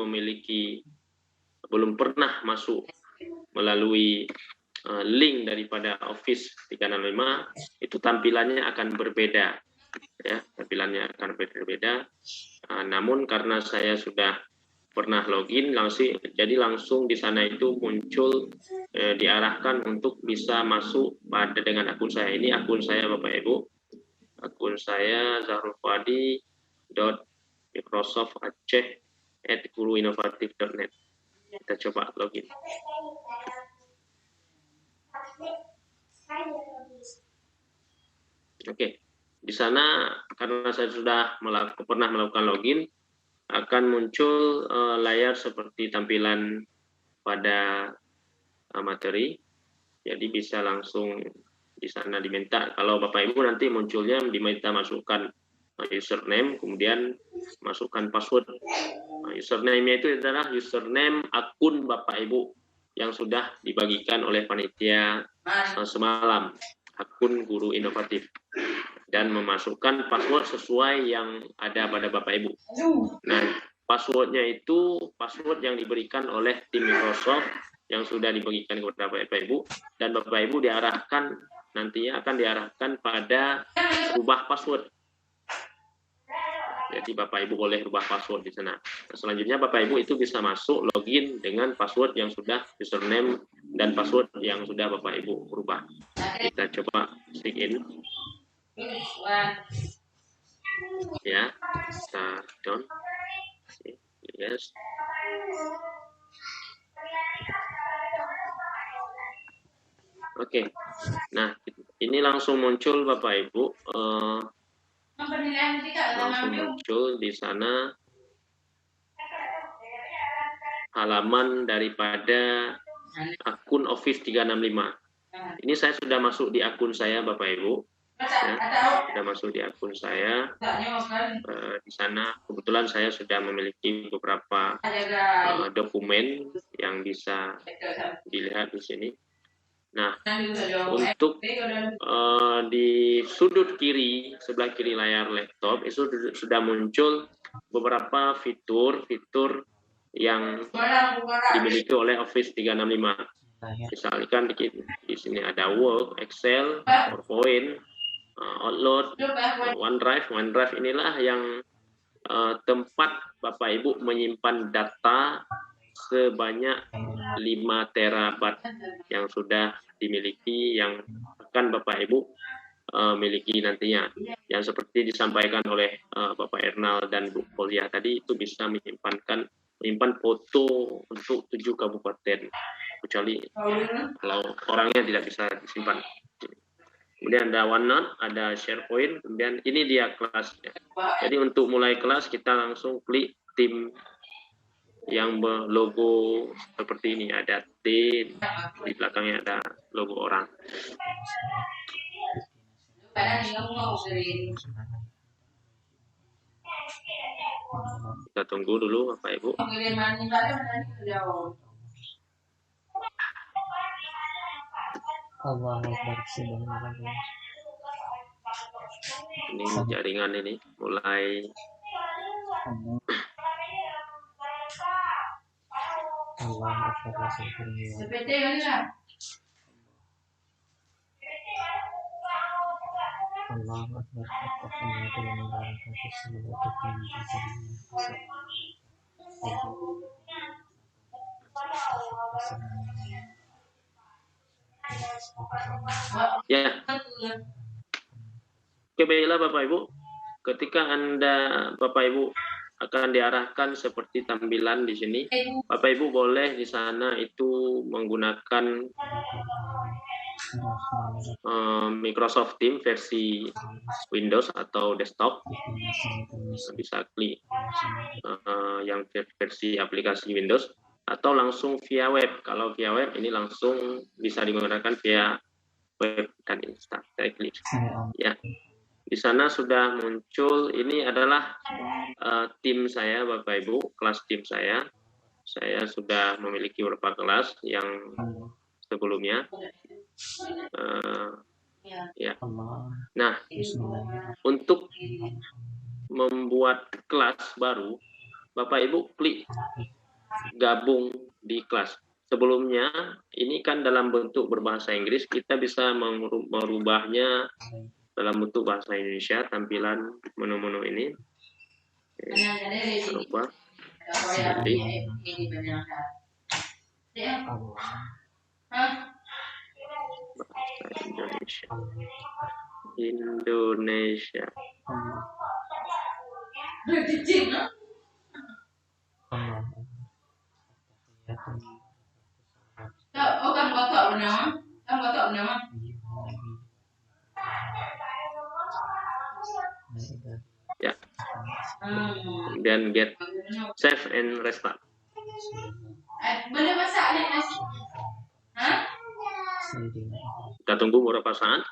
pernah masuk melalui link daripada Office 365, itu tampilannya akan berbeda. Ya, tampilannya akan berbeda. Namun karena saya sudah pernah login, jadi langsung di sana itu muncul diarahkan untuk bisa masuk dengan akun saya. Ini akun saya Bapak Ibu. Akun saya zahrulfadi.microsoftaceh@guruinovatif.net. Kita coba login. Oke. Di sana karena saya sudah pernah melakukan login, akan muncul layar seperti tampilan pada materi. Jadi bisa langsung di sana diminta, kalau Bapak Ibu nanti munculnya diminta masukkan username, kemudian masukkan password. Username-nya itu adalah username akun Bapak Ibu yang sudah dibagikan oleh panitia semalam, akun Guru Inovatif. dan memasukkan password sesuai yang ada pada Bapak Ibu. Nah, passwordnya itu password yang diberikan oleh tim Microsoft yang sudah diberikan kepada Bapak Ibu, dan Bapak Ibu nantinya akan diarahkan pada rubah password. Jadi Bapak Ibu boleh rubah password di sana. Nah, selanjutnya Bapak Ibu itu bisa masuk login dengan password yang sudah username dan password yang sudah Bapak Ibu rubah. Kita coba sign in. Ya, start down. Yes. Oke. Nah, ini langsung muncul Bapak Ibu. Langsung muncul di sana halaman daripada akun Office 365. Ini saya sudah masuk di akun saya Bapak Ibu. Ya, sudah masuk di akun saya. Di sana kebetulan saya sudah memiliki beberapa dokumen yang bisa dilihat di sini. Nah, untuk di sudut kiri, sebelah kiri layar laptop itu sudah muncul beberapa fitur yang dimiliki oleh Office 365. Misalkan di sini ada Word, Excel, PowerPoint, Outlook, OneDrive. OneDrive inilah yang tempat Bapak Ibu menyimpan data sebanyak 5 terabyte yang sudah dimiliki, yang akan Bapak Ibu miliki nantinya. Yang seperti disampaikan oleh Bapak Ernal dan Bu Polia tadi, itu bisa menyimpan foto untuk 7 kabupaten, kecuali kalau orangnya tidak bisa disimpan. Kemudian ada OneNote, ada SharePoint, kemudian ini dia kelasnya. Jadi untuk mulai kelas kita langsung klik tim yang berlogo seperti ini, ada tim, di belakangnya ada logo orang. Kita tunggu dulu Bapak Ibu. Ini jaringan ini mulai ya. Oke, baiklah Bapak Ibu. Ketika Bapak Ibu akan diarahkan seperti tampilan di sini, Bapak Ibu boleh di sana itu menggunakan Microsoft Teams versi Windows atau desktop. Bisa klik yang versi aplikasi Windows, atau langsung via web. Kalau via web ini langsung bisa digunakan via web dan instan. Saya klik. Ya. Di sana sudah muncul, ini adalah tim saya Bapak Ibu, kelas tim saya. Saya sudah memiliki beberapa kelas yang sebelumnya. Ya. Nah, untuk membuat kelas baru, Bapak Ibu klik gabung di kelas. Sebelumnya, ini kan dalam bentuk berbahasa Inggris, kita bisa merubahnya dalam bentuk bahasa Indonesia, tampilan menu-menu ini. Berubah. Indonesia. Ya. Dan get save and restart. Kita tunggu beberapa saat.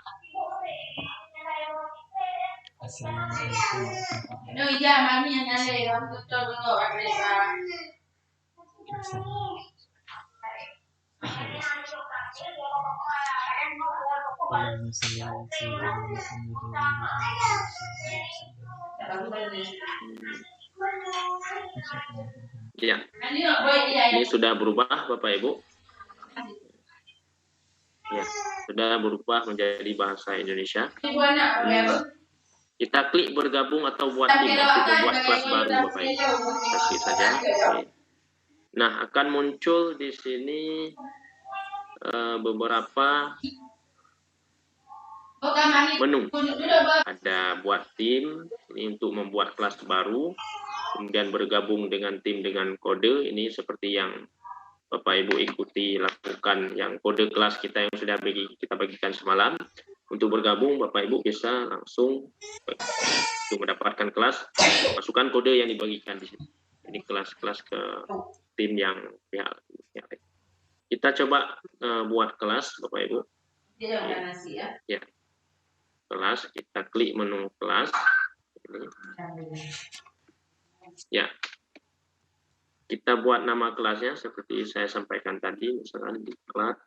Ya, ini sudah berubah Bapak Ibu. Ya, sudah berubah menjadi bahasa Indonesia. Kita klik bergabung atau buat tim untuk membuat kelas baru Bapak Ibu. Kita klik saja. Oke. Nah, akan muncul di sini beberapa menu. Ada buat tim, ini untuk membuat kelas baru, kemudian bergabung dengan tim dengan kode, ini seperti yang Bapak Ibu ikuti lakukan yang kode kelas kita yang sudah kita bagikan semalam. Untuk bergabung Bapak Ibu bisa langsung untuk mendapatkan kelas, masukkan kode yang dibagikan di sini. Ini kelas-kelas ke tim yang pihak. Kita coba buat kelas Bapak Ibu. Ya. Kelas, kita klik menu kelas. Ya. Kita buat nama kelasnya seperti saya sampaikan tadi, misalnya di kelas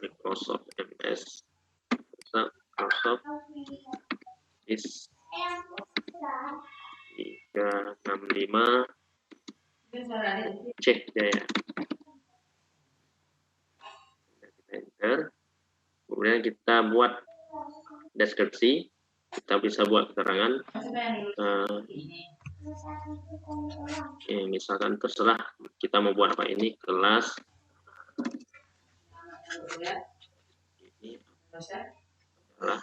Microsoft MS, Microsoft Office 365 cek ya. Enter. Kemudian kita buat deskripsi. Kita bisa buat keterangan. Misalkan terserah kita mau buat apa ini kelas. Ini adalah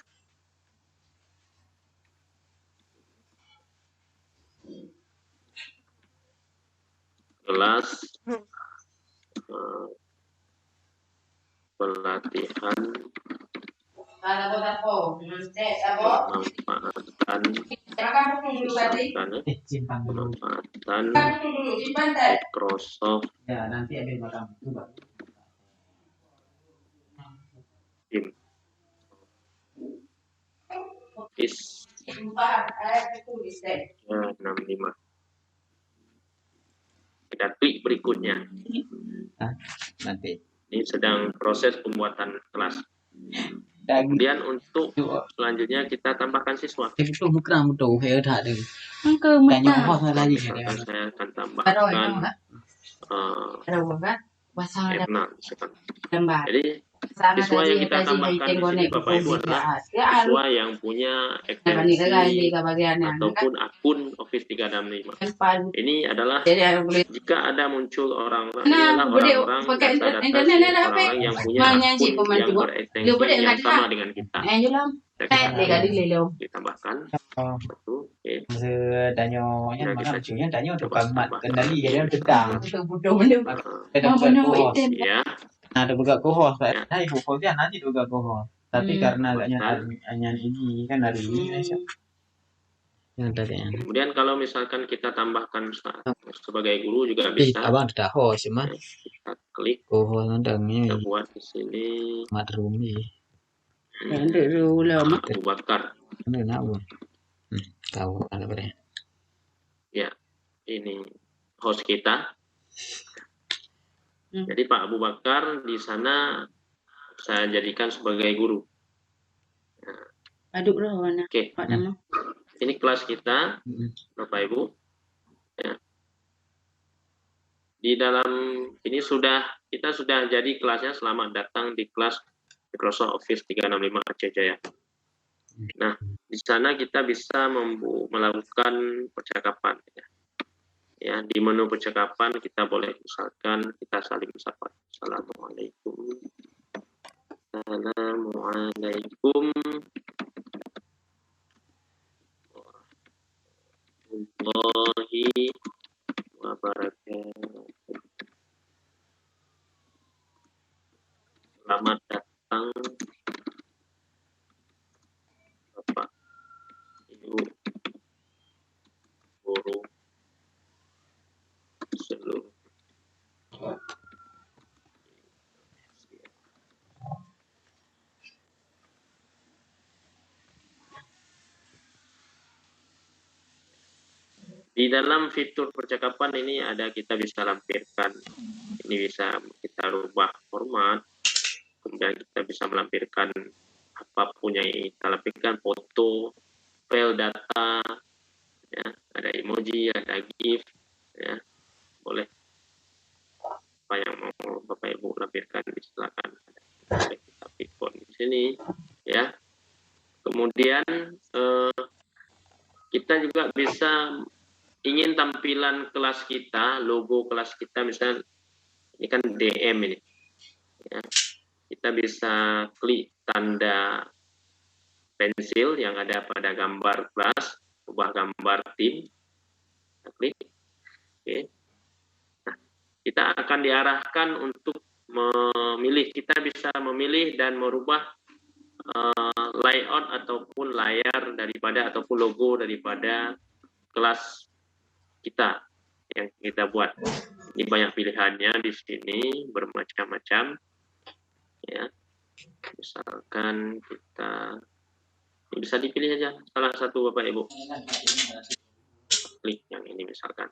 kelas pelatihan pemanfaatan Microsoft Team Office 365. Kita klik berikutnya. Nanti. Ini sedang proses pembuatan kelas. Kemudian untuk selanjutnya kita tambahkan siswa. Itu bukan betul, saya tak ada. Misalkan saya akan tambahkan Erna. Jadi siswa yang kita tambahkan di sini Bapak Ibu adalah siswa yang punya ekstensi ataupun akun Office 365. Ini adalah jika ada muncul orang-orang orang-orang yang punya akun yang berekstensi yang sama dengan kita. Ditambahkan satu, oke. Tanya tukang mat kendali dia tentang. Ya. Nah, ada buka kohos, Pak. Nah, ibu kohosnya nanti buka kohos. Tapi karena hanya ini kan hari ini yang tadi. Kemudian kalau misalkan kita tambahkan sebagai guru juga bisa. Abang ada host mah. Kita klik kohos nandangnya. Kita buat di sini. Madrumi. Abu Bakar. Ini apa? Tahu ada berapa? Ya, ini host kita. Jadi Pak Abu Bakar di sana saya jadikan sebagai guru. Oke. Ini kelas kita, Bapak Ibu. Ya. Di dalam ini kita sudah jadi kelasnya. Selamat datang di kelas Microsoft Office 365 Aceh Jaya. Nah, di sana kita bisa melakukan percakapan. Ya, di menu percakapan kita boleh misalkan kita saling sapa. Assalamualaikum. Assalamualaikum warahmatullahi wabarakatuh. Selamat datang Bapak, Ibu, guru seluruh di Di dalam fitur percakapan ini ada kita bisa lampirkan, ini bisa kita rubah format, kemudian kita bisa melampirkan apapun yang kita lampirkan, foto, file data, ya, ada emoji, ada GIF, ya, boleh apa yang mau Bapak Ibu lampirkan silakan. Kita pikon di sini, ya. Kemudian kita juga bisa ingin tampilan kelas kita, logo kelas kita, misalnya ini kan DM ini, ya. Kita bisa klik tanda pensil yang ada pada gambar kelas, ubah gambar tim, kita klik, oke. Nah, kita akan diarahkan untuk memilih, kita bisa memilih dan merubah layout ataupun layar daripada ataupun logo daripada kelas kita yang kita buat. Ini banyak pilihannya di sini, bermacam-macam, ya. Misalkan kita ini bisa dipilih aja salah satu Bapak Ibu. Klik yang ini misalkan,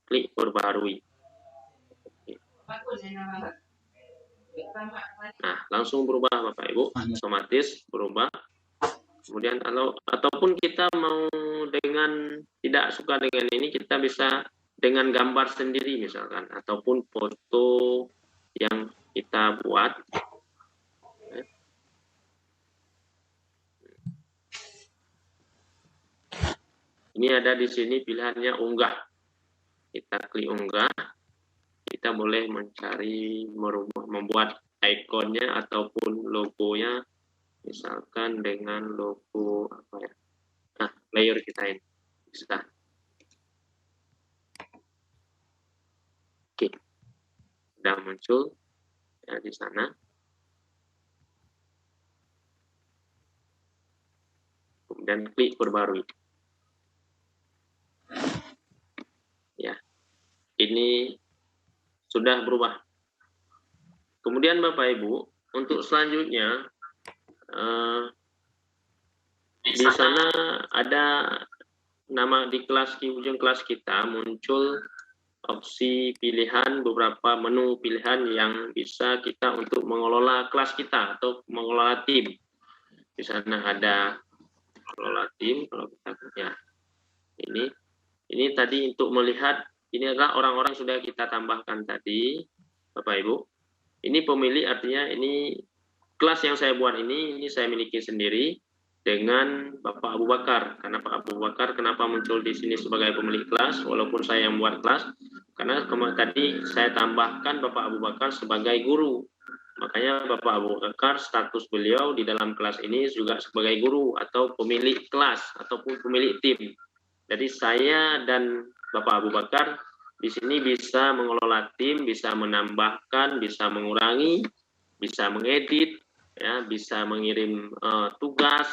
klik perbarui. Nah, langsung berubah Bapak Ibu, otomatis berubah. Kemudian ataupun kita mau dengan tidak suka dengan ini, kita bisa dengan gambar sendiri misalkan, ataupun foto yang kita buat. Ini ada di sini pilihannya unggah. Kita klik unggah. Kita boleh mencari, merubah, membuat ikonnya ataupun logonya, misalkan dengan logo apa ya? Nah, layer kita ini bisa. Oke, sudah muncul ya di sana. Kemudian klik perbarui. Ya, ini sudah berubah. Kemudian Bapak Ibu, untuk selanjutnya di sana ada nama di kelas, di ujung kelas kita muncul opsi pilihan, beberapa menu pilihan yang bisa kita untuk mengelola kelas kita atau mengelola tim. Di sana ada mengelola tim, kalau kita punya ini tadi untuk melihat, ini adalah orang-orang sudah kita tambahkan tadi, Bapak Ibu. Ini pemilih, artinya ini kelas yang saya buat ini saya miliki sendiri dengan Bapak Abu Bakar. Karena Pak Abu Bakar kenapa muncul di sini sebagai pemilik kelas, walaupun saya yang buat kelas, karena tadi saya tambahkan Bapak Abu Bakar sebagai guru. Makanya Bapak Abu Bakar status beliau di dalam kelas ini juga sebagai guru atau pemilik kelas ataupun pemilik tim. Jadi saya dan Bapak Abu Bakar di sini bisa mengelola tim, bisa menambahkan, bisa mengurangi, bisa mengedit, ya, bisa mengirim tugas.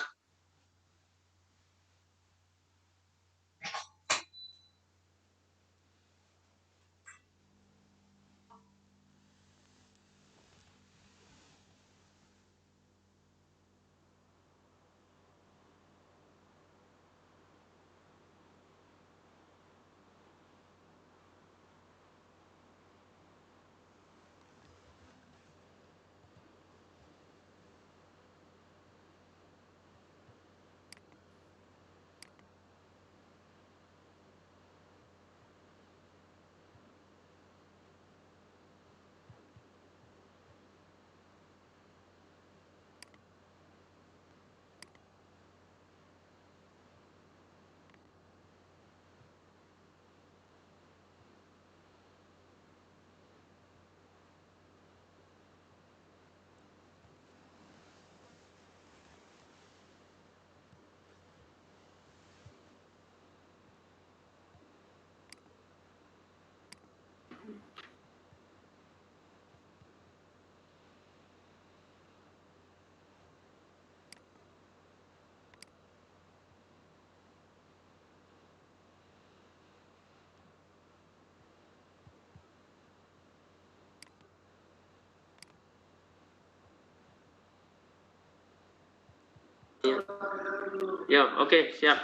Ya, oke, siap.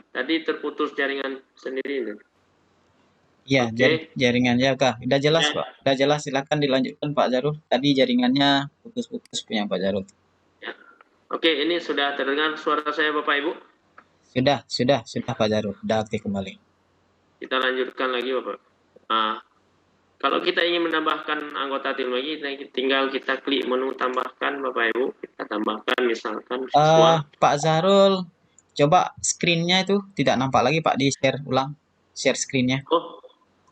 Tadi terputus jaringan sendiri. Iya, Oke. jaringannya Kak. Udah jelas Ya. Pak. Udah jelas, silakan dilanjutkan Pak Jarul. Tadi jaringannya putus-putus punya Pak Jarul. Ya. Oke, ini sudah terdengar suara saya Bapak Ibu? Sudah Pak Jarul. Udah aktif kembali. Kita lanjutkan lagi Bapak. Kalau kita ingin menambahkan anggota tim lagi, tinggal kita klik menu tambahkan Bapak Ibu. Kita tambahkan misalkan siswa. Pak Zarul, coba screen-nya itu tidak nampak lagi Pak, di share ulang. Share screen-nya. Oh,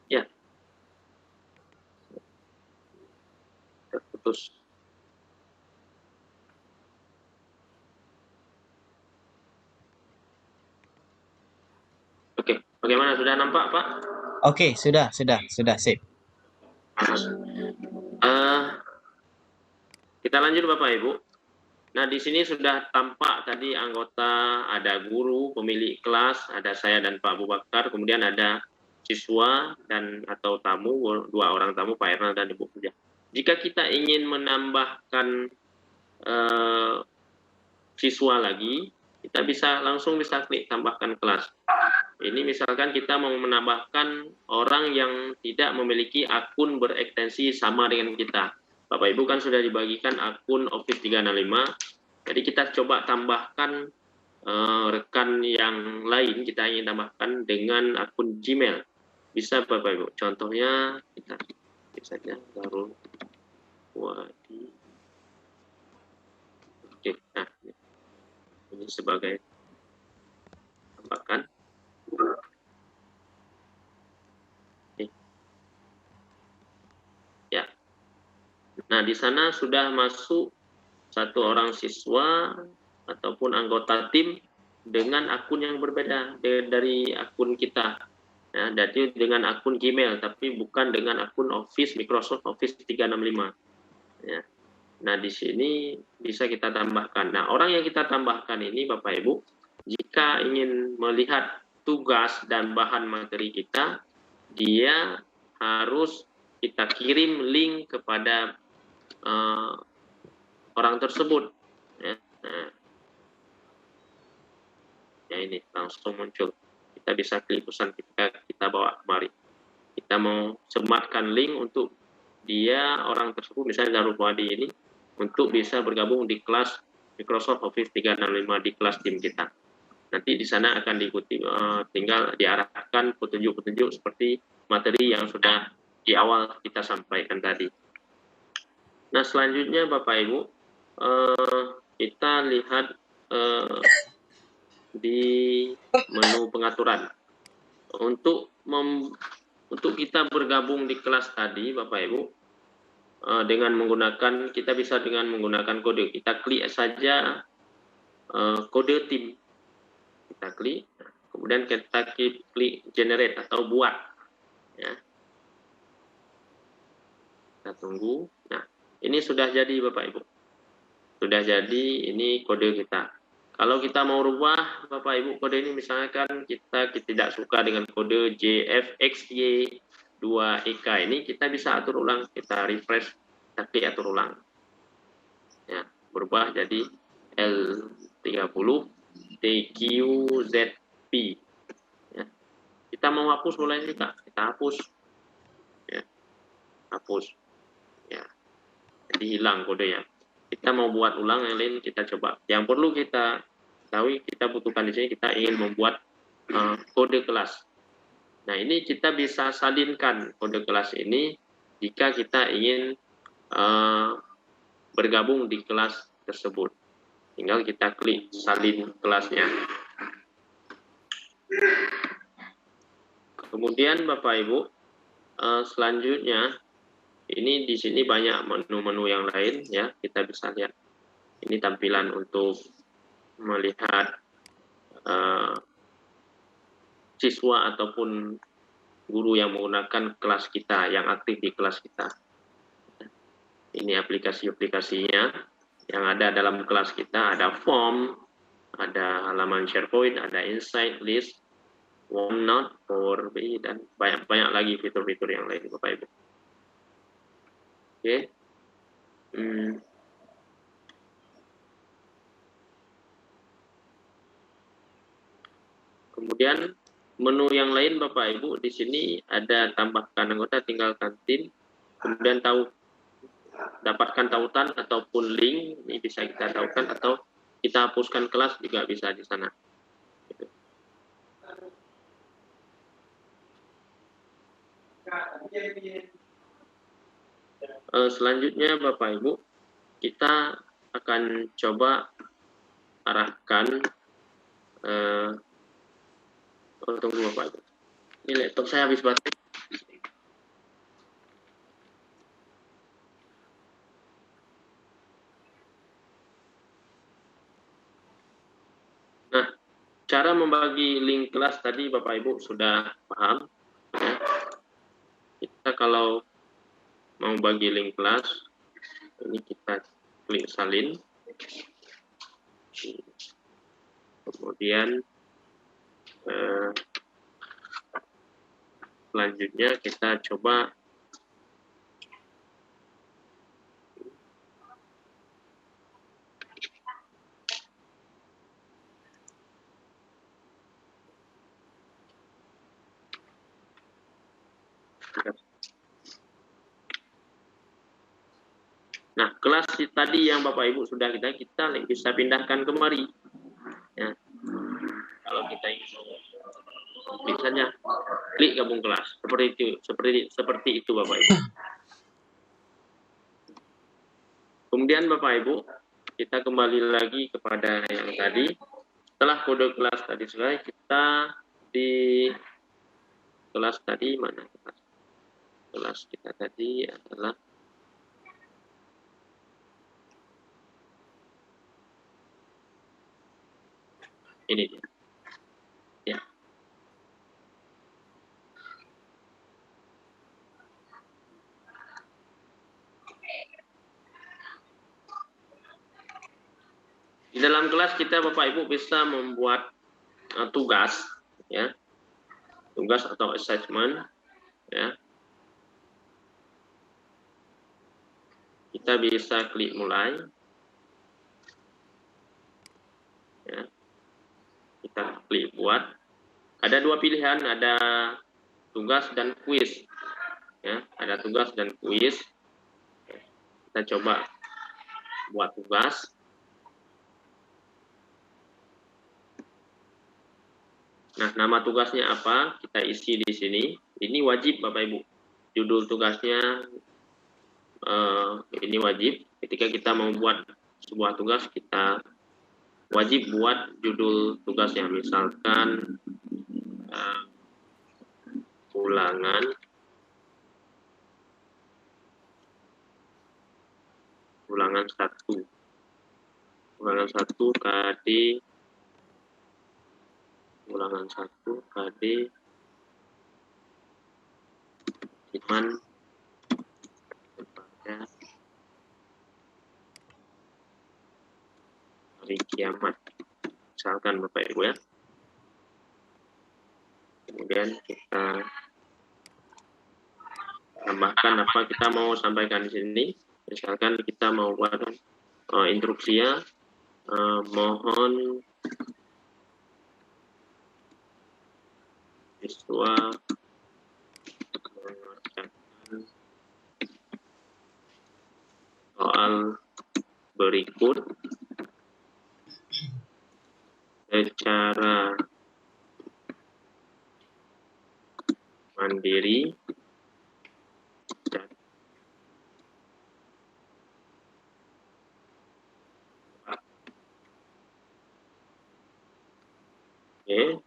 ya. Terputus. Oke, bagaimana? Sudah nampak Pak? Oke, sudah sip. Kita lanjut Bapak Ibu. Nah, di sini sudah tampak tadi anggota, ada guru, pemilik kelas, ada saya dan Pak Abu Bakar, kemudian ada siswa dan atau tamu, 2 orang tamu, Pak Ernal dan Ibu Puja. Jika kita ingin menambahkan siswa lagi, kita bisa klik tambahkan kelas. Ini misalkan kita mau menambahkan orang yang tidak memiliki akun berekstensi sama dengan kita. Bapak Ibu kan sudah dibagikan akun Office 365, jadi kita coba tambahkan rekan yang lain, kita ingin tambahkan dengan akun Gmail. Bisa Bapak Ibu, contohnya kita saja Zarul Wadi. Oke, nah ini sebagai tambahkan. Ya. Nah, di sana sudah masuk 1 orang siswa ataupun anggota tim dengan akun yang berbeda dari akun kita. Ya, jadi dengan akun Gmail, tapi bukan dengan akun Microsoft Office 365. Ya. Nah, di sini bisa kita tambahkan. Nah, orang yang kita tambahkan ini, Bapak Ibu, jika ingin melihat tugas dan bahan materi kita, dia harus kita kirim link kepada orang tersebut. Ya, ini langsung muncul. Kita bisa klik pesan kita bawa kemari. Kita mau sematkan link untuk dia, orang tersebut, misalnya Zarul Wadi ini, untuk bisa bergabung di kelas Microsoft Office 365 di kelas tim kita. Nanti di sana akan diikuti, tinggal diarahkan petunjuk-petunjuk seperti materi yang sudah di awal kita sampaikan tadi. Nah, selanjutnya Bapak Ibu, kita lihat di menu pengaturan. Untuk kita bergabung di kelas tadi, Bapak Ibu, dengan menggunakan, kita bisa dengan menggunakan kode. Kita klik saja kode tim. Kita klik, kemudian kita klik generate atau buat. Ya. Kita tunggu. Nah, ini sudah jadi Bapak Ibu. Sudah jadi, ini kode kita. Kalau kita mau rubah Bapak Ibu kode ini, misalkan kita tidak suka dengan kode JFXY2EK ini, kita bisa atur ulang, kita refresh, kita klik atur ulang. Ya, berubah jadi L30 TQZP. Ya. Kita mau hapus mulai ini Kak, kita hapus. Ya. Hapus. Ya. Jadi hilang kodenya. Kita mau buat ulang yang lain, kita coba. Yang perlu kita tahu, kita butuhkan di sini, kita ingin membuat kode kelas. Nah, ini kita bisa salinkan kode kelas ini jika kita ingin bergabung di kelas tersebut. Tinggal kita klik salin kelasnya. Kemudian Bapak Ibu, selanjutnya ini di sini banyak menu-menu yang lain ya, kita bisa lihat. Ini tampilan untuk melihat siswa ataupun guru yang menggunakan kelas kita, yang aktif di kelas kita. Ini aplikasi-aplikasinya yang ada dalam kelas kita, ada form, ada halaman SharePoint, ada Insight, List, OneNote, Power BI, dan banyak lagi fitur-fitur yang lain, Bapak Ibu. Oke. Kemudian menu yang lain Bapak Ibu di sini ada tambahkan anggota, tinggal kantin, kemudian dapatkan tautan ataupun link, ini bisa kita tautkan atau kita hapuskan kelas juga bisa di sana. Selanjutnya Bapak Ibu, kita akan coba arahkan tunggu Bapak Ibu. Ini laptop saya habis baterai. Nah, cara membagi link kelas tadi Bapak Ibu sudah paham. Ya. Kita kalau mau bagi link kelas, ini kita klik salin. Kemudian selanjutnya kita coba nah, kelas tadi yang Bapak Ibu sudah kita bisa pindahkan kemari. Ya. Kalau kita ingin misalnya klik gabung kelas seperti itu Bapak Ibu. Kemudian Bapak Ibu, kita kembali lagi kepada yang tadi. Setelah kode kelas tadi selesai, kita di kelas tadi mana? Kelas kita tadi adalah ini dia. Ya. Di dalam kelas kita Bapak Ibu bisa membuat tugas, ya, tugas atau assessment, ya. Kita bisa klik mulai, ya. Kita klik buat. Ada dua pilihan, ada tugas dan kuis, ya. Ada tugas dan kuis. Kita coba buat tugas. Nah, nama tugasnya apa? Kita isi di sini. Ini wajib Bapak Ibu. Judul tugasnya ini wajib. Ketika kita mau buat sebuah tugas, kita wajib buat judul tugasnya. Misalkan ulangan 1. Ulangan 1 KD ulangan 1 KD iman kepada hari kiamat, misalkan Bapak Ibu, ya. Kemudian kita tambahkan apa kita mau sampaikan di sini. Misalkan kita mau buat instruksinya, mohon siswa mengerjakan soal berikut secara mandiri dan oke.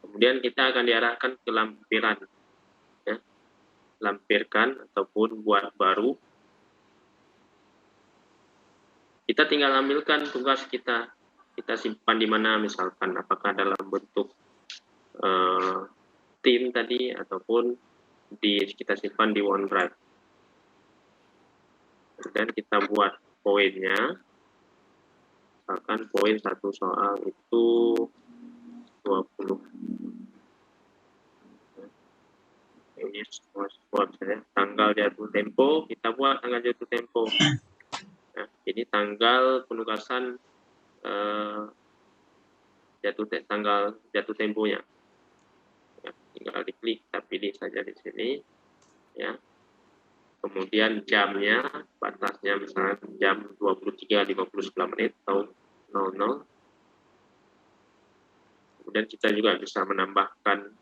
Kemudian kita akan diarahkan ke lampiran, ya. Lampirkan ataupun buat baru. Kita tinggal ambilkan tugas kita simpan di mana, misalkan apakah dalam bentuk tim tadi ataupun kita simpan di OneDrive. Dan kita buat poinnya, misalkan poin 1 soal itu 20. Ini semua ya. Tanggal jatuh tempo, kita buat tanggal jatuh tempo. Nah, ini tanggal penugasan tanggal jatuh temponya. Ya, tinggal diklik, kita pilih saja di sini. Ya. Kemudian jamnya, batasnya misalnya jam 23.59 atau 00. Kemudian kita juga bisa menambahkan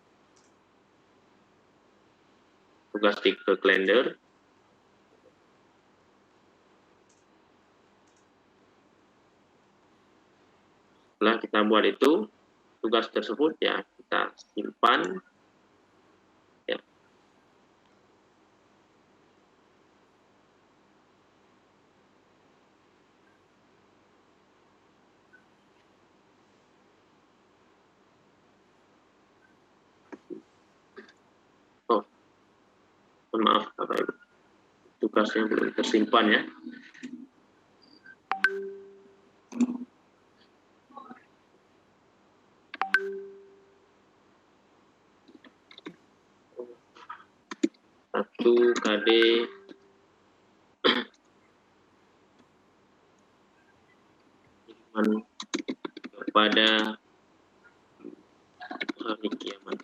tugas ke kalender. Setelah kita buat itu, tugas tersebut ya kita simpan. Ya. Oh, mohon maaf Bapak Ibu, tugasnya belum tersimpan ya. Satu KD kepada hari kiamat.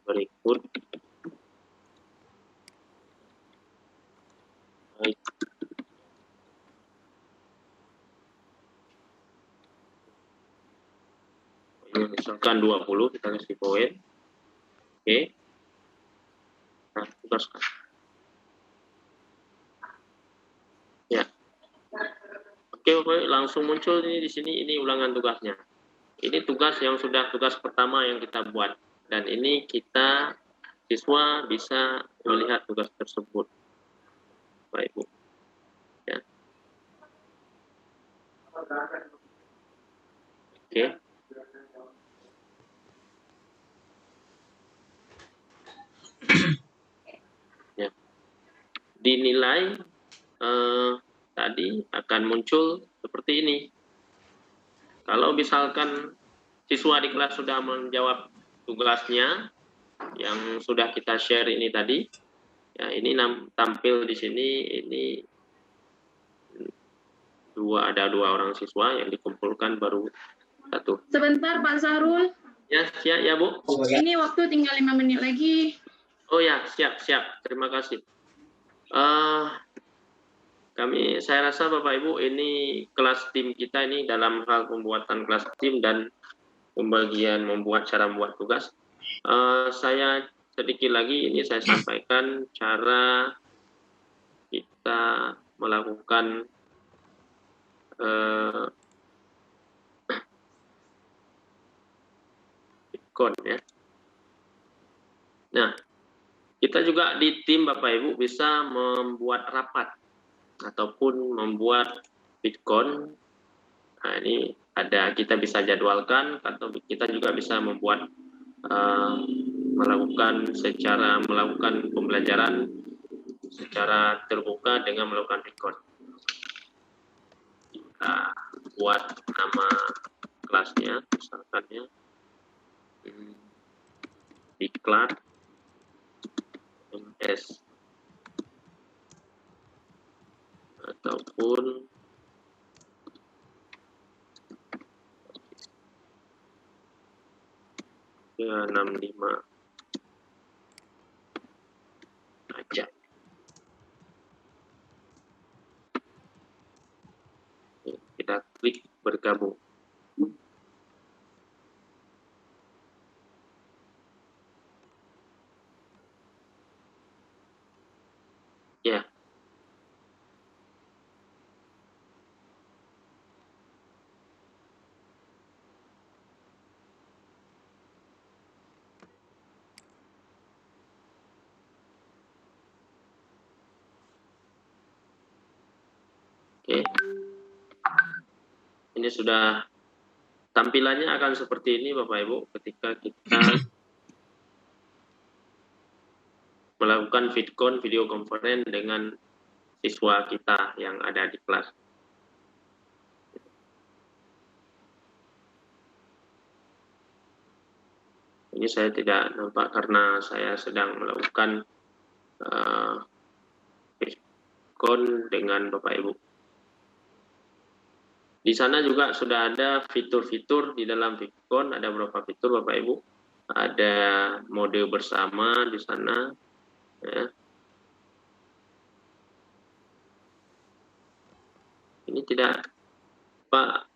Berikut baik. Misalkan 20 kita kasih poin. Oke. Nah, tugaskan. Ya. Oke, langsung muncul ini di sini, ini ulangan tugasnya. Ini tugas yang sudah tugas pertama yang kita buat, dan ini kita siswa bisa melihat tugas tersebut, Bapak Ibu. Ya. Oke. Ya. Dinilai tadi akan muncul seperti ini. Kalau misalkan siswa di kelas sudah menjawab tugasnya yang sudah kita share ini tadi, ya ini tampil di sini, ini ada dua orang siswa yang dikumpulkan baru satu. Sebentar Pak Sahrul. Ya, siap ya Bu. Ini waktu tinggal 5 menit lagi. Oh ya, siap. Terima kasih. Saya rasa Bapak Ibu ini kelas tim kita ini dalam hal pembuatan kelas tim dan cara membuat tugas. Saya sedikit lagi ini saya sampaikan cara kita melakukan Bitcoin ya. Nah, kita juga di tim Bapak Ibu bisa membuat rapat ataupun membuat Bitcoin. Nah, ini kita bisa jadwalkan atau kita juga bisa membuat melakukan pembelajaran secara terbuka dengan melakukan Bitcoin. Kita buat nama kelasnya, misalkan ya, diklat MS ataupun ya 65 aja. Kita klik bergabung. Ya. Oke. Ini sudah tampilannya akan seperti ini Bapak Ibu ketika kita melakukan VidCon video conference dengan siswa kita yang ada di kelas. Ini saya tidak nampak karena saya sedang melakukan VidCon dengan Bapak Ibu. Di sana juga sudah ada fitur-fitur di dalam VidCon, ada beberapa fitur Bapak Ibu. Ada mode bersama di sana. Ya. Ini tidak, Pak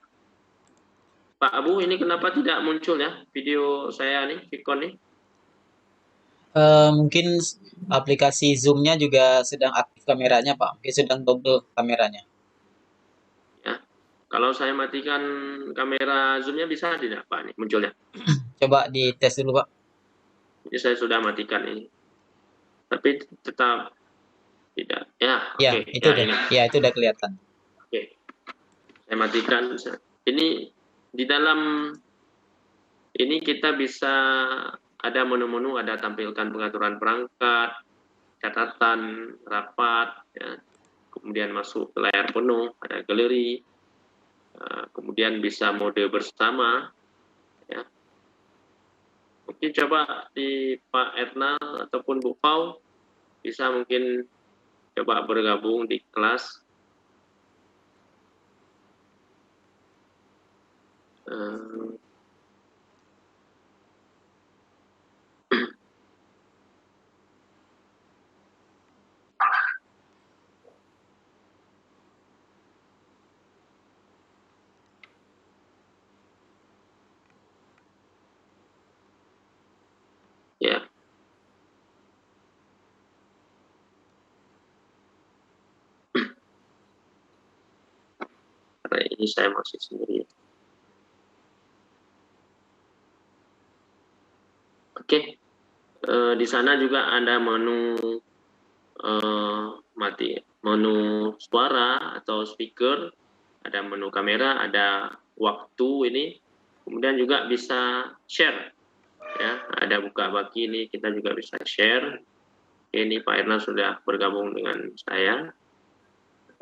Abu, ini kenapa tidak muncul ya video saya nih, VidCon nih? Mungkin aplikasi Zoom-nya juga sedang aktif kameranya, Pak. Mungkin sedang double kameranya. Ya, kalau saya matikan kamera Zoom-nya bisa tidak, Pak? Nih munculnya. Coba dites dulu, Pak. Ini saya sudah matikan ini, tapi tetap tidak. Ya, Ya, oke. itu deh. Ya, itu udah kelihatan. Oke, saya matikan. Ini di dalam ini kita bisa ada menu-menu, ada tampilkan pengaturan perangkat, catatan, rapat, ya. Kemudian masuk ke layar penuh, ada galeri, kemudian bisa mode bersama, ya. Mungkin coba di Pak Ernal ataupun Bu Pau bisa mungkin coba bergabung di kelas. Ya. Karena ini saya masih sendiri. Oke. Di sana juga ada menu menu suara atau speaker, ada menu kamera, ada waktu ini, kemudian juga bisa share, ya, ada buka baki ini, kita juga bisa share. Ini Pak Erna sudah bergabung dengan saya.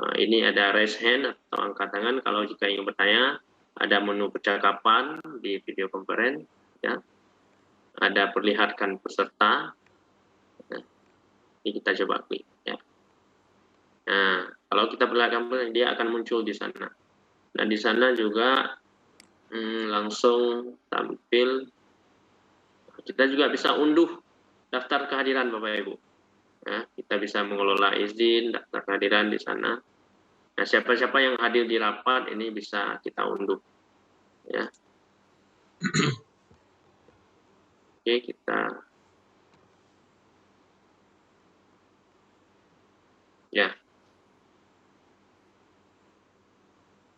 Ini ada raise hand atau angkat tangan kalau jika ingin bertanya, ada menu percakapan di video conference, ya, ada perlihatkan peserta. Ini kita coba klik, ya. Nah, kalau kita perlihatkan dia akan muncul di sana. Nah, di sana juga langsung tampil. Kita juga bisa unduh daftar kehadiran Bapak Ibu. Ya, kita bisa mengelola izin, daftar kehadiran di sana. Nah, siapa-siapa yang hadir di rapat ini bisa kita unduh. Ya. Oke, kita. Ya.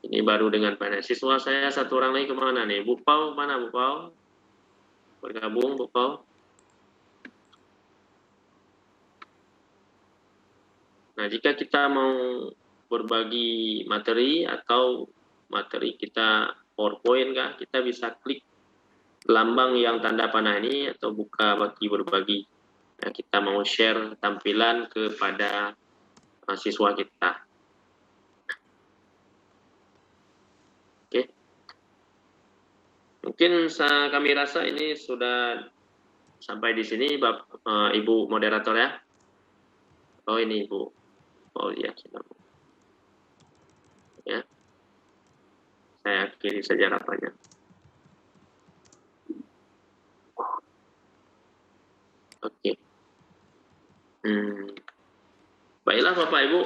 Ini baru dengan PNS. Siswa saya satu orang lagi kemana nih? Bu Pau, mana Bu Pau? Bergabung Bu Pau. Nah, jika kita mau berbagi materi atau materi kita PowerPoint kah, kita bisa klik lambang yang tanda panah ini atau buka bagi berbagi. Nah, kita mau share tampilan kepada siswa kita. Oke. Mungkin kami rasa ini sudah sampai di sini, Ibu moderator ya. Oh, ini Ibu. Oh iya, ya. Saya akhiri saja rapatnya. Oke. Baiklah Bapak Ibu,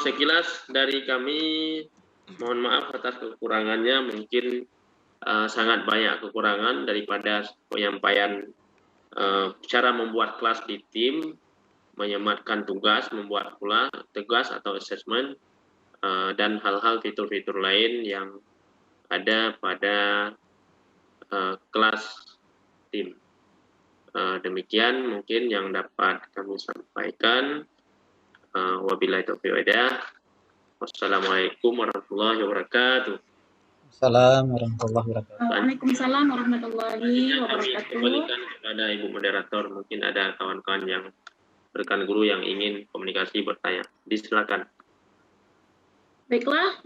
sekilas dari kami, mohon maaf atas kekurangannya, mungkin sangat banyak kekurangan daripada penyampaian cara membuat kelas di tim, menyematkan tugas, membuat pula tugas atau assessment, dan hal-hal fitur-fitur lain yang ada pada kelas tim. Demikian mungkin yang dapat kami sampaikan. Wabillahi taufiq wal hidayah. Wassalamualaikum warahmatullahi wabarakatuh. Assalamualaikum warahmatullahi wabarakatuh. Waalaikumsalam warahmatullahi wabarakatuh. Kembalikan kepada Ibu Moderator, mungkin ada kawan-kawan yang rekan guru yang ingin komunikasi bertanya. Disilakan. Baiklah,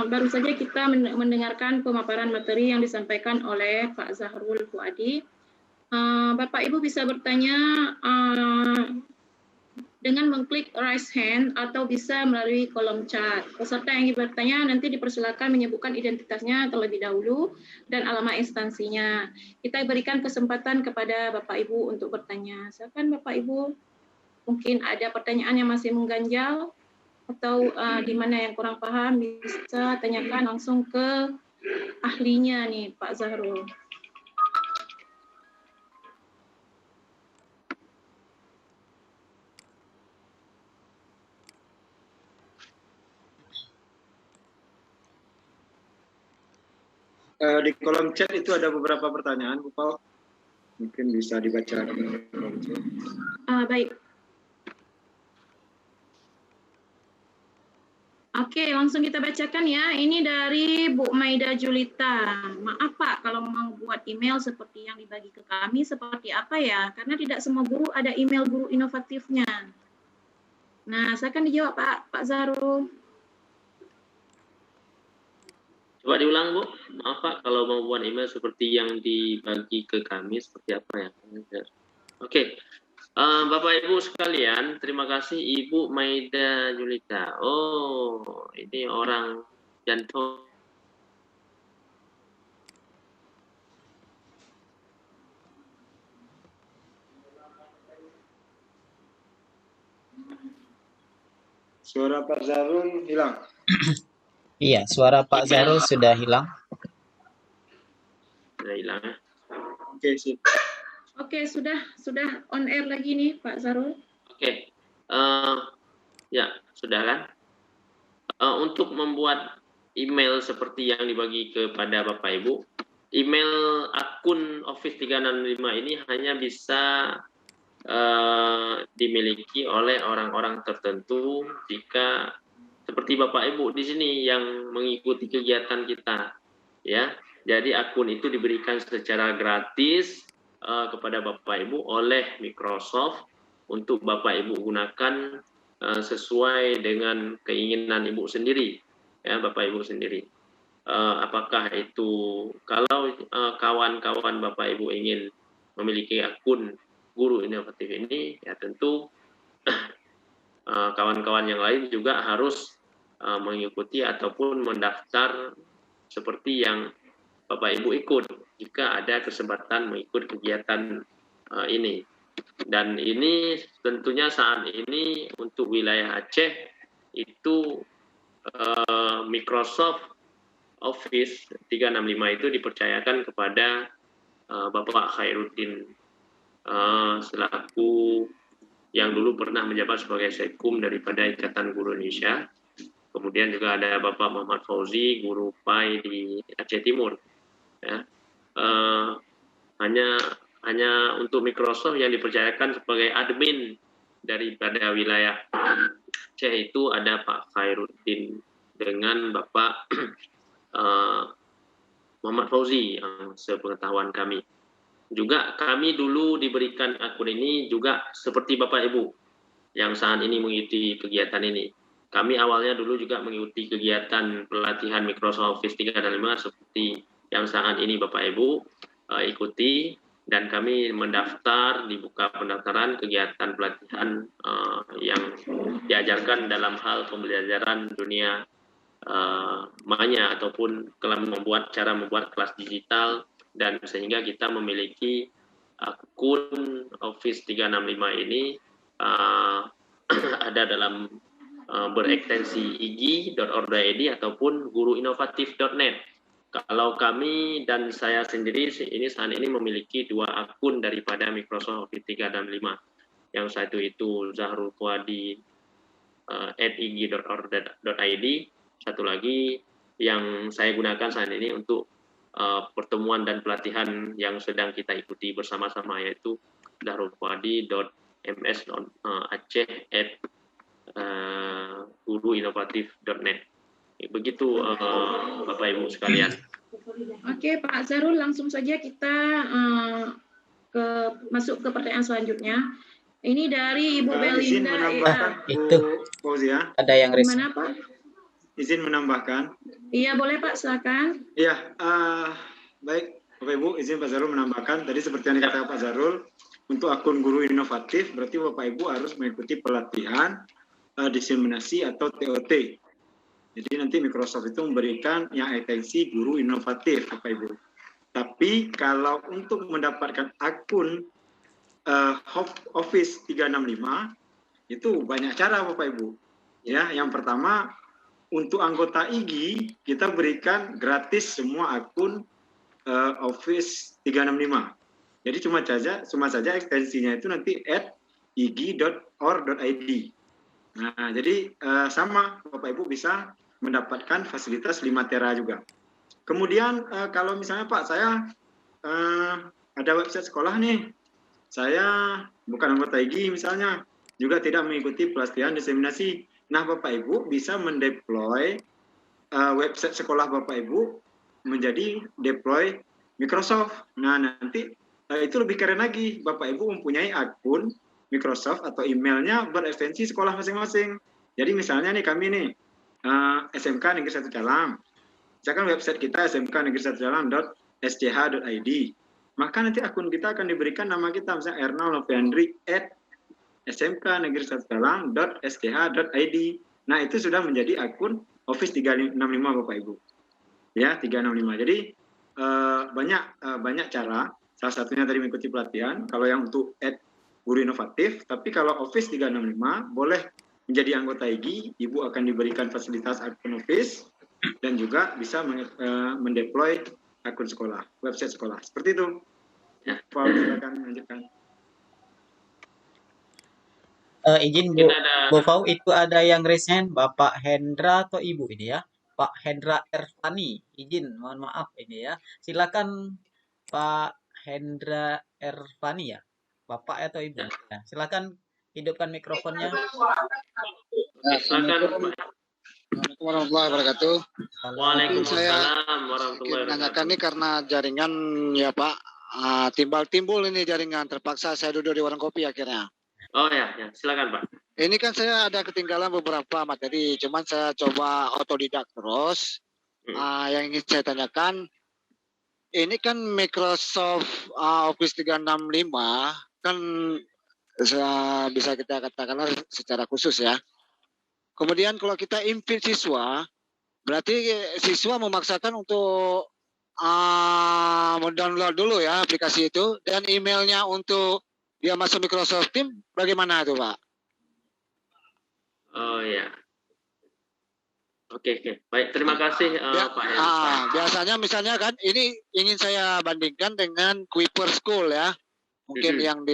baru saja kita mendengarkan pemaparan materi yang disampaikan oleh Pak Zahrul Fuadi. Bapak Ibu bisa bertanya dengan mengklik raise hand atau bisa melalui kolom chat. Peserta yang ingin bertanya nanti dipersilakan menyebutkan identitasnya terlebih dahulu dan alamat instansinya. Kita berikan kesempatan kepada Bapak Ibu untuk bertanya. Silakan Bapak Ibu, mungkin ada pertanyaan yang masih mengganjal atau di mana yang kurang paham bisa tanyakan langsung ke ahlinya nih Pak Zahrul. Di kolom chat itu ada beberapa pertanyaan, Bu Pau. Mungkin bisa dibaca. Baik. Oke, langsung kita bacakan ya. Ini dari Bu Maida Julita. Maaf Pak, kalau mau buat email seperti yang dibagi ke kami, seperti apa ya? Karena tidak semua guru ada email guru inovatifnya. Nah, saya akan dijawab Pak Zahrul. Coba diulang Bu, maaf Pak kalau mau buat email seperti yang dibagi ke kami seperti apa ya? Oke, Bapak Ibu sekalian, terima kasih Ibu Maida Julita. Oh, ini orang jantung. Suara Pak Zahrul hilang. Iya, suara Pak Zahrul sudah hilang. Sudah hilang ya? Oke, sip. Oke, sudah on air lagi nih Pak Zahrul. Oke, ya sudah kan. Untuk membuat email seperti yang dibagi kepada Bapak Ibu, email akun Office 365 ini hanya bisa dimiliki oleh orang-orang tertentu jika seperti Bapak Ibu di sini yang mengikuti kegiatan kita, ya. Jadi akun itu diberikan secara gratis kepada Bapak Ibu oleh Microsoft untuk Bapak Ibu gunakan sesuai dengan keinginan Ibu sendiri, ya Bapak Ibu sendiri. Apakah itu kalau kawan-kawan Bapak Ibu ingin memiliki akun guru inovatif ini, ya tentu kawan-kawan yang lain juga harus mengikuti ataupun mendaftar seperti yang Bapak Ibu ikut jika ada kesempatan mengikut kegiatan ini. Dan ini tentunya saat ini untuk wilayah Aceh itu Microsoft Office 365 itu dipercayakan kepada Bapak Khairuddin selaku yang dulu pernah menjabat sebagai Sekum daripada Ikatan Guru Indonesia. Kemudian juga ada Bapak Muhammad Fauzi, guru PAI di Aceh Timur. Ya. Hanya untuk Microsoft yang dipercayakan sebagai admin daripada wilayah Aceh itu ada Pak Khairuddin dengan Bapak Muhammad Fauzi yang sepengetahuan kami. Juga kami dulu diberikan akun ini juga seperti Bapak Ibu yang saat ini mengikuti kegiatan ini. Kami awalnya dulu juga mengikuti kegiatan pelatihan Microsoft Office 365 seperti yang saat ini Bapak Ibu ikuti, dan kami mendaftar, dibuka pendaftaran kegiatan pelatihan yang diajarkan dalam hal pembelajaran dunia maya ataupun cara membuat kelas digital, dan sehingga kita memiliki akun Office 365 ini ada dalam berekstensi igi.org.id ataupun guruinovatif.net. Kalau kami dan saya sendiri ini saat ini memiliki dua akun daripada Microsoft Office 365. Yang satu itu Zahrul Fuadi @igi.org.id, satu lagi yang saya gunakan saat ini untuk pertemuan dan pelatihan yang sedang kita ikuti bersama-sama, yaitu zahrulfuadi.ms.aceh@guruinovatif.net. Begitu Bapak Ibu sekalian. Oke Pak Zahrul, langsung saja kita masuk ke pertanyaan selanjutnya. Ini dari Ibu Belinda. Itu Fauzi, ya. ada yang Gimana Pak? Izin menambahkan. Iya boleh Pak, silakan. Iya, baik. Bapak Ibu, izin Pak Zarul menambahkan, tadi seperti yang dikatakan Pak Zarul, untuk akun guru inovatif, berarti Bapak Ibu harus mengikuti pelatihan diseminasi atau TOT. Jadi nanti Microsoft itu memberikan yang atensi guru inovatif, Bapak Ibu. Tapi kalau untuk mendapatkan akun Office 365, itu banyak cara Bapak Ibu. Ya, yang pertama, untuk anggota IG, kita berikan gratis semua akun Office 365. Jadi cuma saja ekstensinya itu nanti @ig.or.id. Nah, jadi sama Bapak Ibu bisa mendapatkan fasilitas 5 tera juga. Kemudian kalau misalnya Pak, saya ada website sekolah nih, saya bukan anggota IG misalnya, juga tidak mengikuti pelatihan diseminasi. Nah, Bapak Ibu bisa mendeploy website sekolah Bapak Ibu menjadi deploy Microsoft. Nah, nanti itu lebih keren lagi. Bapak Ibu mempunyai akun Microsoft atau emailnya berekstensi sekolah masing-masing. Jadi misalnya nih kami nih, SMK Negeri 1 Calang. Misalkan website kita smk-negeri1calang.sch.id. Maka nanti akun kita akan diberikan nama kita, misalnya Ernal Noviandri @smk-negeri1calang.sch.id. Nah, itu sudah menjadi akun Office 365 Bapak Ibu. Ya, 365. Jadi banyak cara. Salah satunya tadi mengikuti pelatihan. Kalau yang untuk guru inovatif, tapi kalau Office 365 boleh menjadi anggota IG, Ibu akan diberikan fasilitas akun Office dan juga bisa mendeploy akun sekolah, website sekolah. Seperti itu. Ya, Pak, silakan lanjutkan. Izin Bu Fau, itu ada yang raise-hand Bapak Hendra atau Ibu ini ya? Pak Hendra Ervani, izin, mohon maaf ini ya. Silakan Pak Hendra Ervani ya, Bapak atau Ibu. Ya, silakan hidupkan mikrofonnya. Silakan. Assalamualaikum warahmatullahi wabarakatuh. Waalaikumsalam warahmatullahi menanyakan ini karena jaringan ya Pak, timbul ini jaringan, terpaksa saya duduk di warung kopi akhirnya. Oh ya, silakan Pak. Ini kan saya ada ketinggalan beberapa materi, cuman saya coba otodidak terus. Yang ingin saya tanyakan, ini kan Microsoft Office 365 kan bisa kita katakanlah secara khusus ya. Kemudian kalau kita invite siswa, berarti siswa memaksakan untuk mendownload dulu ya aplikasi itu, dan emailnya untuk dia masuk Microsoft Teams bagaimana itu Pak? Oh ya. Oke. Baik, terima kasih Pak Hendra. Biasanya misalnya kan ini ingin saya bandingkan dengan Kuiper School ya. Mungkin yang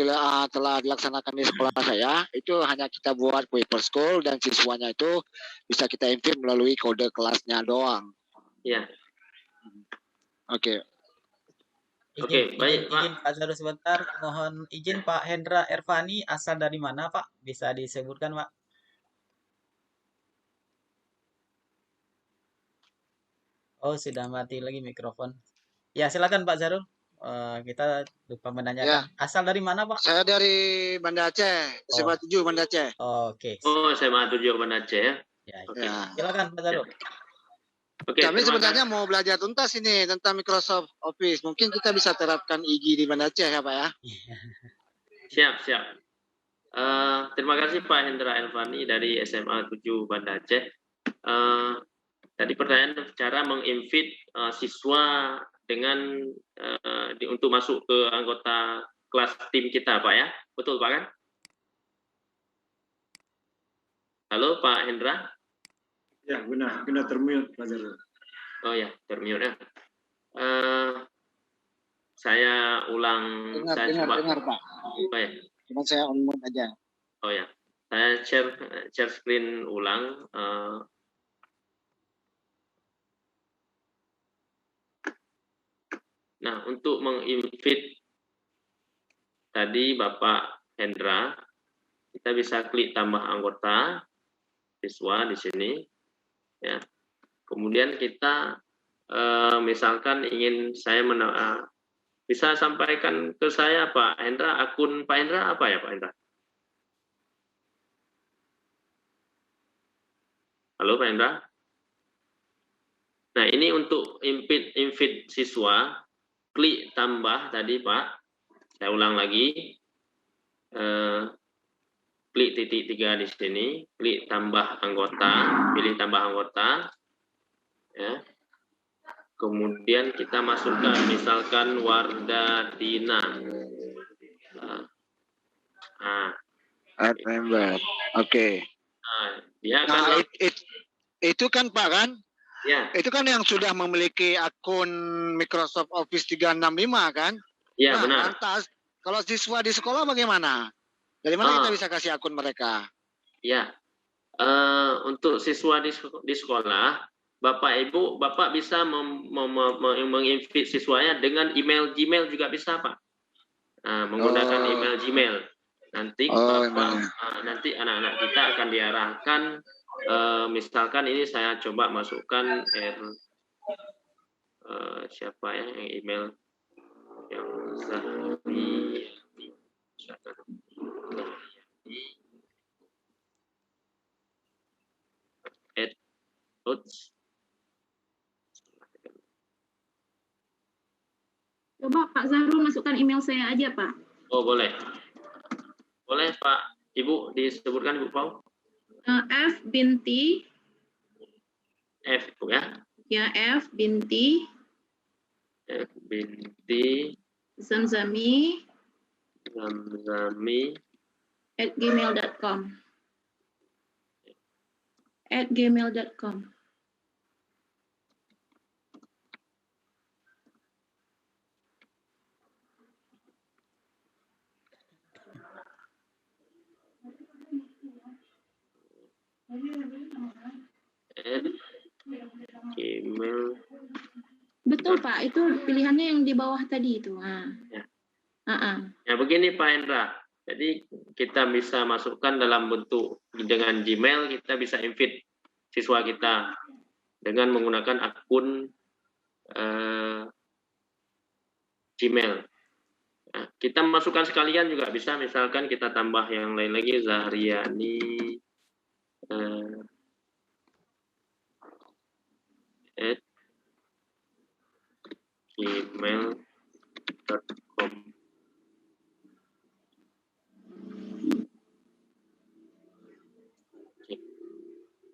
telah dilaksanakan di sekolah saya, itu hanya kita buat Kuiper School dan siswanya itu bisa kita invite melalui kode kelasnya doang. Iya. Oke. Oke, baik Pak. Izin Pak Zarul sebentar, mohon izin Pak Hendra Ervani, asal dari mana Pak? Bisa disebutkan Pak? Oh, sudah mati lagi mikrofon. Ya, silakan Pak Zarul. Kita lupa menanyakan. Ya. Asal dari mana Pak? Saya dari Banda Aceh, SMA 7 Banda Aceh. Oke. Oh, SMA 7 Banda Aceh ya. Ya. Silakan Pak Zarul. Oke, kami sebenarnya mau belajar tuntas ini tentang Microsoft Office. Mungkin kita bisa terapkan IG di Banda Aceh ya Pak ya? Siap. Terima kasih Pak Hendra Elvani dari SMA 7 Banda Aceh. Tadi pertanyaan cara menginvite siswa dengan untuk masuk ke anggota kelas tim kita Pak ya? Betul Pak kan? Halo Pak Hendra? Ya, benar termute Pak Zarul. Oh ya, termute ya. Saya ulang. Dengar Pak. Oh ya. Cuma saya on mute aja. Oh ya, saya share screen ulang. Nah, untuk menginvite tadi Bapak Hendra, kita bisa klik tambah anggota siswa di sini. Ya. Kemudian kita misalkan ingin saya bisa sampaikan ke saya Pak Hendra, akun Pak Hendra apa ya Pak Hendra? Halo Pak Hendra? Nah, ini untuk invite siswa klik tambah tadi Pak, saya ulang lagi, klik titik 3 di sini, klik tambah anggota, pilih tambah anggota, ya. Kemudian kita masukkan misalkan Warda Dina. Add member. Oke. Nah, dia akan Nah, itu kan Pak kan? ya. Itu kan yang sudah memiliki akun Microsoft Office 365 kan? Ya, nah, benar. Lantas kalau siswa di sekolah bagaimana? Dari mana kita bisa kasih akun mereka? Ya. Untuk siswa di sekolah, Bapak bisa menginvite siswanya dengan email Gmail juga bisa, Pak. Nah, menggunakan email Gmail. Nanti nanti anak-anak kita akan diarahkan, misalkan ini saya coba masukkan siapa ya yang email yang Coba Pak Zahrul masukkan email saya aja, Pak. Oh, boleh. Boleh, Pak. Ibu, disebutkan Ibu Pau. F binti. F, ya. Ya, F binti. F binti. Zamzami. Zamzami. @gmail.com. @gmail.com. Gmail. Betul Pak, itu pilihannya yang di bawah tadi itu. Ya. Ya Begini Pak Hendra. Jadi kita bisa masukkan dalam bentuk dengan Gmail, kita bisa invite siswa kita dengan menggunakan akun Gmail. Nah, kita masukkan sekalian juga bisa, misalkan kita tambah yang lain lagi, Zahriani @gmail.com.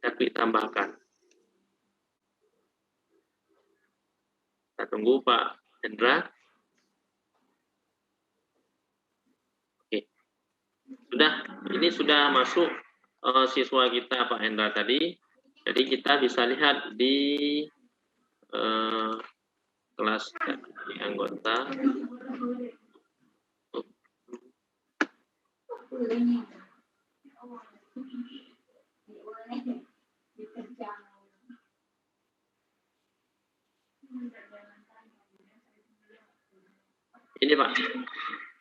Kita klik tambahkan. Kita tunggu Pak Hendra. Oke. Ini sudah masuk siswa kita Pak Hendra tadi. Jadi kita bisa lihat di kelas di anggota. Ini Pak,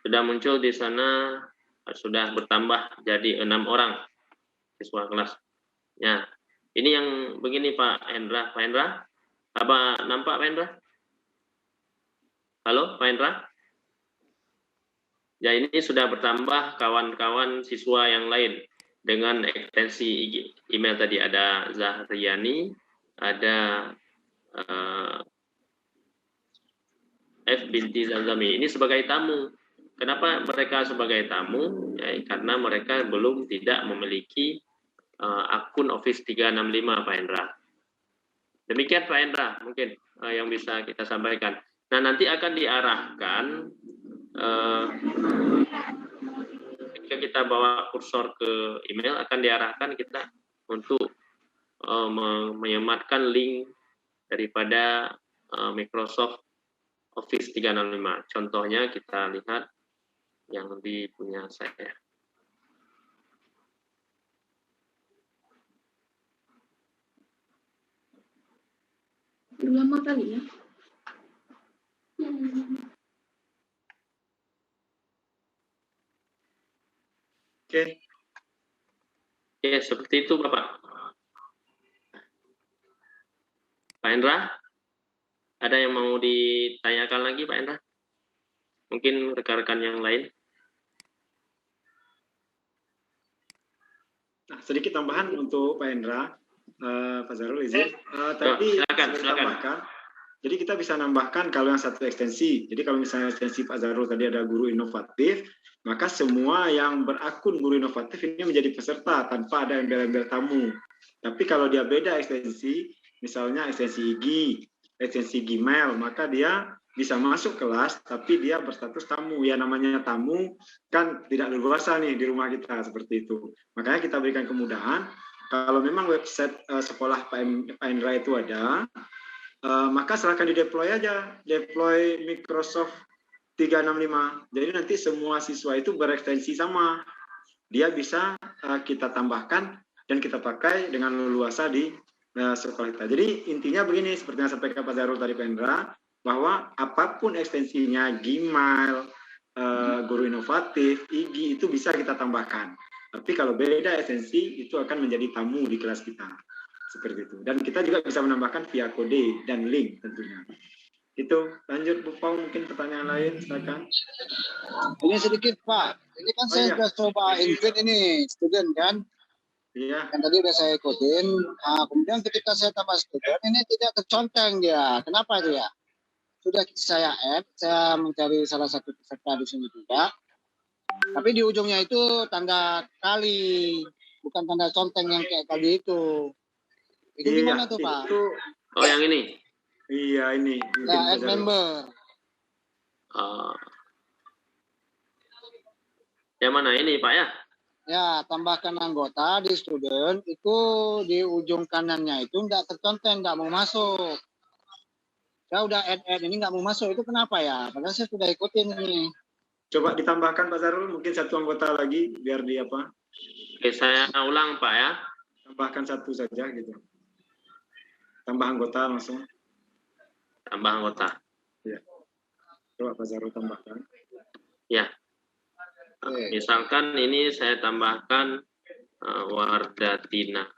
sudah muncul di sana, sudah bertambah jadi 6 orang siswa kelas. Ya, ini yang begini Pak Hendra. Pak Hendra, apa nampak Pak Hendra? Halo Pak Hendra? Ya, ini sudah bertambah kawan-kawan siswa yang lain dengan ekstensi email tadi. Ada Zahriani, ada F binti Zamzami. Ini sebagai tamu. Kenapa mereka sebagai tamu? Ya, karena mereka belum tidak memiliki akun Office 365 Pak Hendra. Demikian Pak Hendra mungkin yang bisa kita sampaikan. Nah, nanti akan diarahkan ketika kita bawa kursor ke email, akan diarahkan kita untuk menyematkan link daripada Microsoft Office 365. Contohnya kita lihat yang di punya saya. Lama kali ya. Oke. Oke, seperti itu Bapak. Pak Hendra, ada yang mau ditanyakan lagi Pak Hendra? Mungkin rekan-rekan yang lain. Nah, sedikit tambahan untuk Pak Hendra, Pak Zahrul izin. Tadi silakan. Jadi kita bisa nambahkan kalau yang satu ekstensi. Jadi kalau misalnya ekstensi Pak Zarul tadi ada guru inovatif, maka semua yang berakun guru inovatif ini menjadi peserta tanpa ada embel-embel tamu. Tapi kalau dia beda ekstensi, misalnya ekstensi IG, ekstensi Gmail, maka dia bisa masuk kelas, tapi dia berstatus tamu. Ya namanya tamu kan tidak leluasa nih di rumah kita, seperti itu. Makanya kita berikan kemudahan, kalau memang website sekolah Pak Indra itu ada, maka silahkan di-deploy aja, deploy Microsoft 365. Jadi nanti semua siswa itu berekstensi sama. Dia bisa kita tambahkan dan kita pakai dengan leluasa di sekolah kita. Jadi intinya begini, seperti yang sampaikan Pak Zarul tadi Pak Indra, bahwa apapun ekstensinya, Gmail, guru inovatif, IG, itu bisa kita tambahkan. Tapi kalau beda ekstensi, itu akan menjadi tamu di kelas kita. Seperti itu. Dan kita juga bisa menambahkan via kode dan link tentunya. Itu, lanjut Bu Pau, mungkin pertanyaan lain, silakan. Ini sedikit Pak, ini kan saya sudah coba invite ini student kan, Iya. yang tadi udah saya ikutin. Kemudian ketika saya tambah student ini tidak terconteng dia, kenapa itu ya? Sudah saya add, saya mencari salah satu peserta di sini juga, tapi di ujungnya itu tanda kali, bukan tanda conteng yang kayak tadi itu. Itu gimana tuh Pak? Itu, Oh yang ini? iya ini. Ya, add member. Yang mana ini Pak ya? Ya, tambahkan anggota di student, itu di ujung kanannya itu enggak terconteng, enggak mau masuk. Saya udah add ini enggak mau masuk, itu kenapa ya? Padahal saya sudah ikutin ini. Coba ditambahkan Pak Zarul, mungkin satu anggota lagi, biar di apa? Oke, saya ulang Pak ya. Tambahkan satu saja gitu. Tambah anggota langsung. Tambah anggota. Ya. Coba Pak Zarul tambahkan. Ya. Misalkan ini saya tambahkan Wardatina.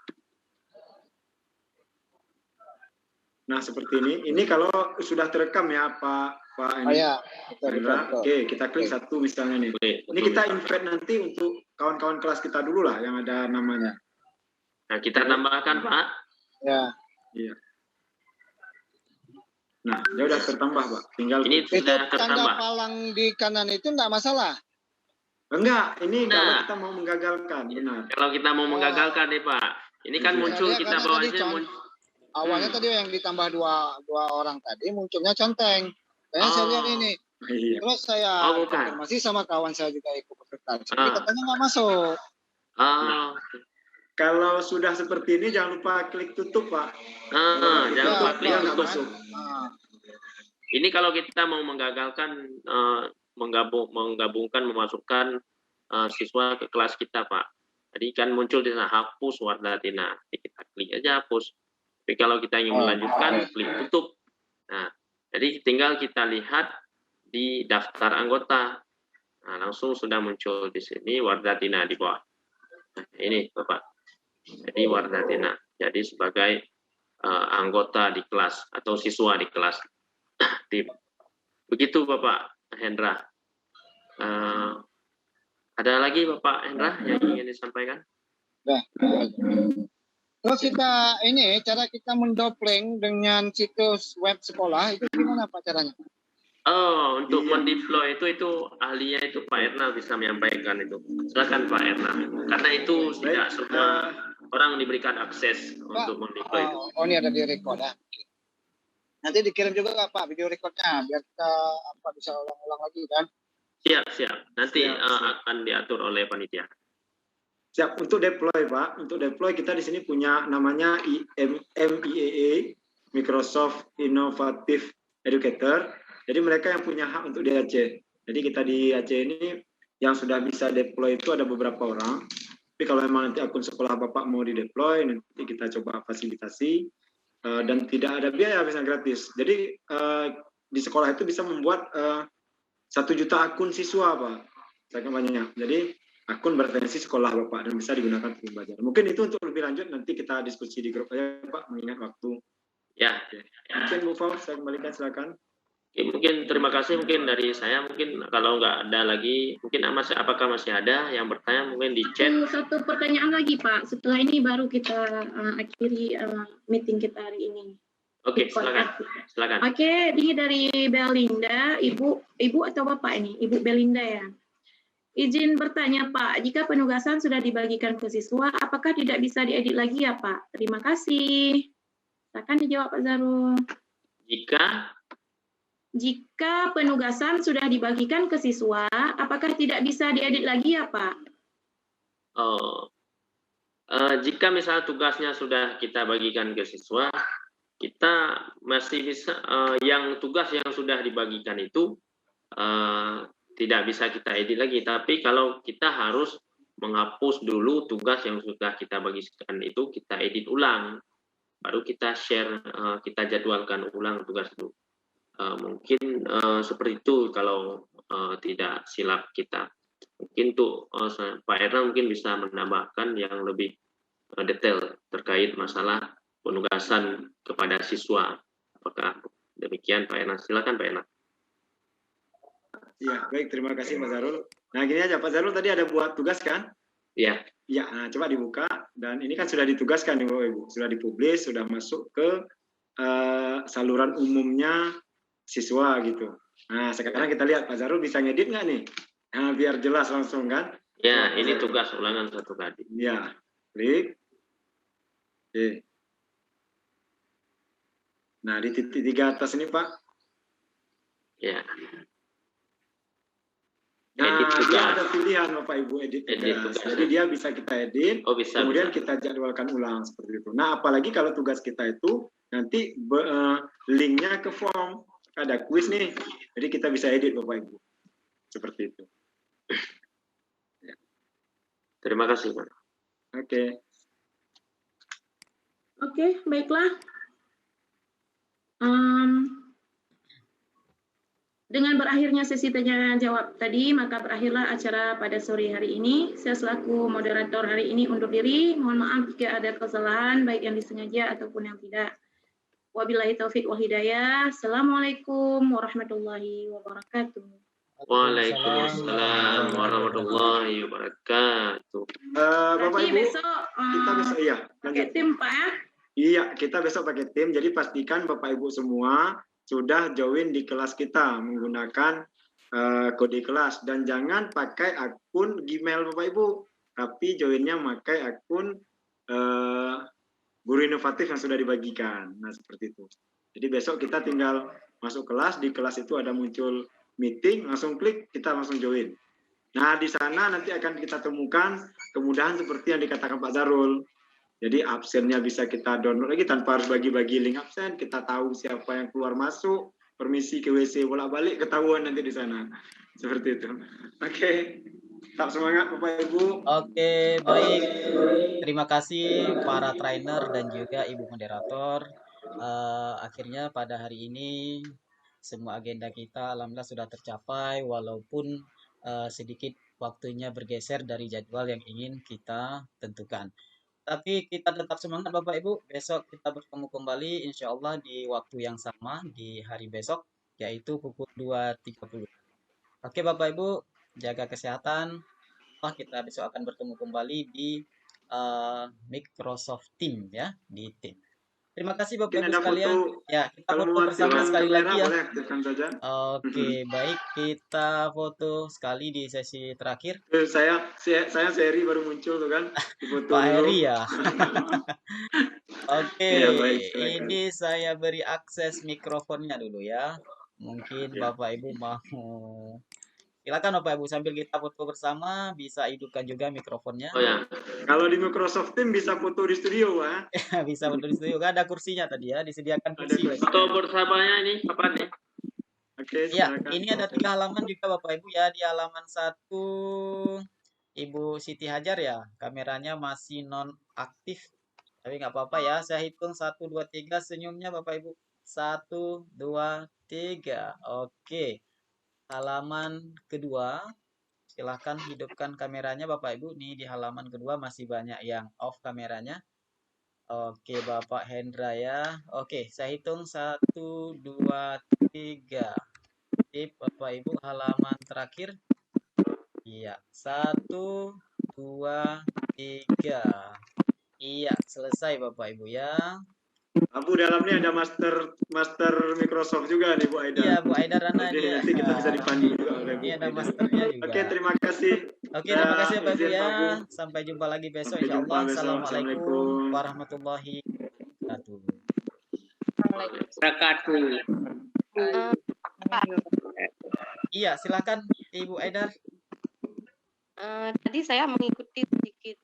Nah seperti ini. Ini kalau sudah terekam ya Pak ini. Oh ya. Oke, kita klik satu misalnya nih. Ini kita invite nanti untuk kawan-kawan kelas kita dulu lah yang ada namanya. Nah kita tambahkan Pak. Ya. Iya. Nah, dia udah tertambah, Pak. Tinggal ini itu tanda palang di kanan itu enggak masalah. Enggak, ini kalau kita mau menggagalkan, benar. Kalau kita mau menggagalkan nih, Pak. Ini kan muncul kita bawahnya awalnya tadi yang ditambah dua orang tadi munculnya conteng. Saya lihat ini. Iya. Terus saya konfirmasi sama kawan saya juga ikut peserta. Jadi katanya nggak masuk. Kalau sudah seperti ini jangan lupa klik tutup, Pak. Jangan lupa klik tutup. Ini kalau kita mau menggagalkan menggabungkan memasukkan siswa ke kelas kita, Pak. Tadi kan muncul di sana hapus Wardatina. Kita klik aja hapus. Tapi kalau kita ingin melanjutkan klik tutup. Nah, jadi tinggal kita lihat di daftar anggota. Nah, langsung sudah muncul di sini Wardatina di bawah. Nah, ini Bapak. Jadi Wardatina. Jadi sebagai anggota di kelas atau siswa di kelas. Begitu Bapak Hendra. Ada lagi Bapak Hendra yang ingin disampaikan? Terus kita ini cara kita mendopleng dengan situs web sekolah itu gimana Pak caranya? Untuk mendeploy itu ahlinya itu Pak Erna bisa menyampaikan itu. Silakan Pak Erna. Karena itu tidak semua orang diberikan akses untuk mendeploy itu. Oh ini ada di record ya. Nanti dikirim juga Pak video recordnya biar kita bisa ulang-ulang lagi kan? Siap. Nanti akan diatur oleh panitia. Siap untuk deploy Pak. Untuk deploy kita di sini punya namanya MEAA, Microsoft Innovative Educator. Jadi mereka yang punya hak untuk di Aceh. Jadi kita di Aceh ini yang sudah bisa deploy itu ada beberapa orang. Tapi kalau memang nanti akun sekolah Bapak mau di deploy, nanti kita coba fasilitasi. Dan tidak ada biaya, bisa gratis. Jadi di sekolah itu bisa membuat 1 juta akun siswa Pak. Sangat banyak. Jadi akun bertensi sekolah Bapak dan bisa digunakan untuk belajar. Mungkin itu untuk lebih lanjut nanti kita diskusi di grup aja Pak, mengingat waktu. Ya. Mungkin Bu Fau, saya kembalikan silakan. Mungkin terima kasih mungkin dari saya, mungkin kalau nggak ada lagi, mungkin apakah masih ada yang bertanya mungkin di chat. Satu pertanyaan lagi Pak, setelah ini baru kita akhiri meeting kita hari ini. Oke, silakan. Oke, ini dari Belinda, Ibu atau Bapak ini? Ibu Belinda ya. Izin bertanya Pak, jika penugasan sudah dibagikan ke siswa, apakah tidak bisa diedit lagi ya Pak? Terima kasih. Silakan dijawab Pak Zarul. Jika penugasan sudah dibagikan ke siswa, apakah tidak bisa diedit lagi ya Pak? Jika misalnya tugasnya sudah kita bagikan ke siswa, kita masih bisa yang tugas yang sudah dibagikan itu tidak bisa kita edit lagi. Tapi kalau kita harus menghapus dulu tugas yang sudah kita bagikan itu, kita edit ulang, baru kita share, kita jadwalkan ulang tugas itu. Mungkin seperti itu kalau tidak silap kita. Mungkin tuh Pak Erna mungkin bisa menambahkan yang lebih detail terkait masalah penugasan kepada siswa. Apakah demikian Pak Erna? Silakan Pak Erna. Ya, baik, terima kasih Mas Zarul. Nah, gini aja, Pak Zarul tadi ada buat tugas kan? Iya. Ya, nah, coba dibuka, dan ini kan sudah ditugaskan nih Bapak Ibu, sudah dipublis, sudah masuk ke saluran umumnya siswa gitu. Nah, sekarang kita lihat Pak Zarul bisa ngedit nggak nih? Nah, biar jelas langsung kan? Ya, ini tugas ulangan satu kali. Ya, klik. Oke. Nah, di titik 3 atas ini Pak. Ya. Nah, dia ada pilihan Bapak Ibu edit tugas. Jadi dia bisa kita edit, kemudian kita jadwalkan ulang seperti itu. Nah, apalagi kalau tugas kita itu nanti linknya ke form, ada kuis nih, jadi kita bisa edit Bapak Ibu, seperti itu. Ya. Terima kasih Pak. Oke. Oke, baiklah. Dengan berakhirnya sesi tanya jawab tadi, maka berakhirlah acara pada sore hari ini. Saya selaku moderator hari ini undur diri. Mohon maaf jika ada kesalahan, baik yang disengaja ataupun yang tidak. Wabillahi taufiq wal hidayah. Assalamualaikum warahmatullahi wabarakatuh. Waalaikumsalam warahmatullahi wabarakatuh. Bapak Ibu, besok kita besok pakai tim Pak ya? Iya, kita besok pakai tim. Jadi pastikan Bapak Ibu semua sudah join di kelas kita menggunakan kode kelas, dan jangan pakai akun Gmail Bapak Ibu, tapi joinnya pakai akun Guru Inovatif yang sudah dibagikan. Nah, seperti itu. Jadi besok kita tinggal masuk kelas, di kelas itu ada muncul meeting, langsung klik, kita langsung join. Nah, di sana nanti akan kita temukan kemudahan seperti yang dikatakan Pak Zarul. Jadi absennya bisa kita download lagi tanpa harus bagi-bagi link absen. Kita tahu siapa yang keluar masuk, permisi ke WC bolak-balik, ketahuan nanti di sana. Seperti itu. Oke. Tetap semangat Bapak Ibu. Oke, baik. Terima kasih para trainer dan juga Ibu moderator. Akhirnya pada hari ini semua agenda kita alhamdulillah sudah tercapai, walaupun sedikit waktunya bergeser dari jadwal yang ingin kita tentukan. Tapi kita tetap semangat Bapak Ibu, besok kita bertemu kembali insya Allah di waktu yang sama di hari besok, yaitu pukul 2.30. Oke Bapak Ibu, jaga kesehatan. Kita besok akan bertemu kembali di Microsoft Team ya, di Team. Terima kasih Bapak Ibu sekalian. Ya, kita foto bersama sekali lagi ya. Oke, baik, kita foto sekali di sesi terakhir. Saya seri baru muncul tuh kan. Pak Heri ya. Oke, ini saya beri akses mikrofonnya dulu ya. Mungkin Bapak Ibu mau. Silakan Bapak Ibu, sambil kita foto bersama bisa hidupkan juga mikrofonnya. Oh ya. Kalau di Microsoft Team bisa foto di studio, Pak. Bisa foto di studio, kan ada kursinya tadi ya, disediakan kursi. Foto bersamanya ini kapan nih? Oke, ya, ini ada 3 halaman juga Bapak Ibu ya. Di halaman 1 Ibu Siti Hajar ya, kameranya masih non aktif. Tapi nggak apa-apa ya, saya hitung 1, 2, 3 senyumnya Bapak Ibu. 1, 2, 3. Oke. Halaman kedua, silahkan hidupkan kameranya Bapak Ibu. Nih di halaman kedua masih banyak yang off kameranya. Oke Bapak Hendra ya. Oke, saya hitung 1, 2, 3. Tip Bapak Ibu halaman terakhir. Iya, 1, 2, 3. Iya, selesai Bapak Ibu ya. Bu, dalamnya ada master Microsoft juga nih Bu Aida. Iya, Bu Aida Rana Jadi dia. nanti kita bisa dipandu juga oleh Bu Ini ada Aida. masternya juga. Oke, terima kasih. Oke, terima kasih Bapak Ibu Izin, ya. Pak Bu. Sampai jumpa lagi besok Sampai jumpa insyaallah. besok. Assalamualaikum Assalamualaikum. warahmatullahi wabarakatuh. Iya, silakan Ibu Aida. Tadi saya mengikuti sedikit,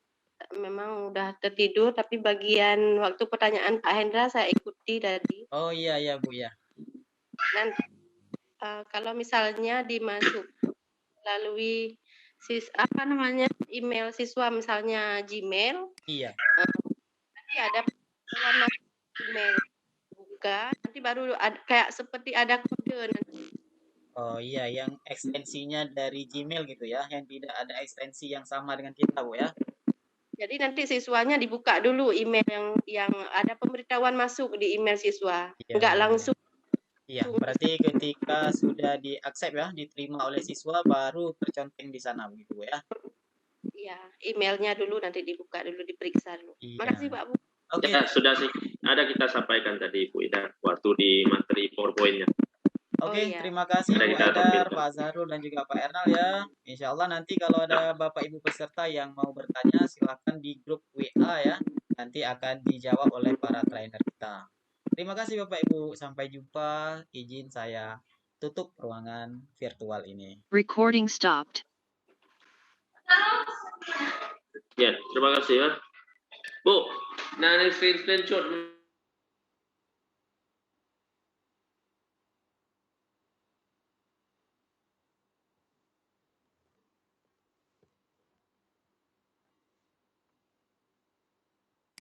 memang udah tertidur, tapi bagian waktu pertanyaan Pak Hendra saya ikuti tadi. Oh iya Bu ya. Nanti kalau misalnya dimasuk melalui email siswa, misalnya Gmail. Iya. Nanti ada email buka, nanti baru kayak seperti ada kode nanti. Oh iya, yang ekstensinya dari Gmail gitu ya, yang tidak ada ekstensi yang sama dengan kita Bu ya. Jadi nanti siswanya dibuka dulu email yang ada pemberitahuan masuk di email siswa, enggak langsung. Iya, berarti ketika sudah di-accept ya, diterima oleh siswa baru terconteng di sana begitu Bu ya. Iya, emailnya dulu nanti dibuka dulu, diperiksa dulu. Iya. Makasih Pak Bu. Oke. Ya, sudah sih ada kita sampaikan tadi Bu Ida waktu di materi PowerPoint-nya. Oke, iya. terima kasih Bu Aidar, Pak Zahrul dan juga Pak Ernal ya. Insya Allah nanti kalau ada Bapak Ibu peserta yang mau bertanya silahkan di grup WA ya. Nanti akan dijawab oleh para trainer kita. Terima kasih Bapak Ibu. Sampai jumpa. Izin saya tutup ruangan virtual ini. Recording stopped. Ya, terima kasih ya. Bu, nah ini screenshot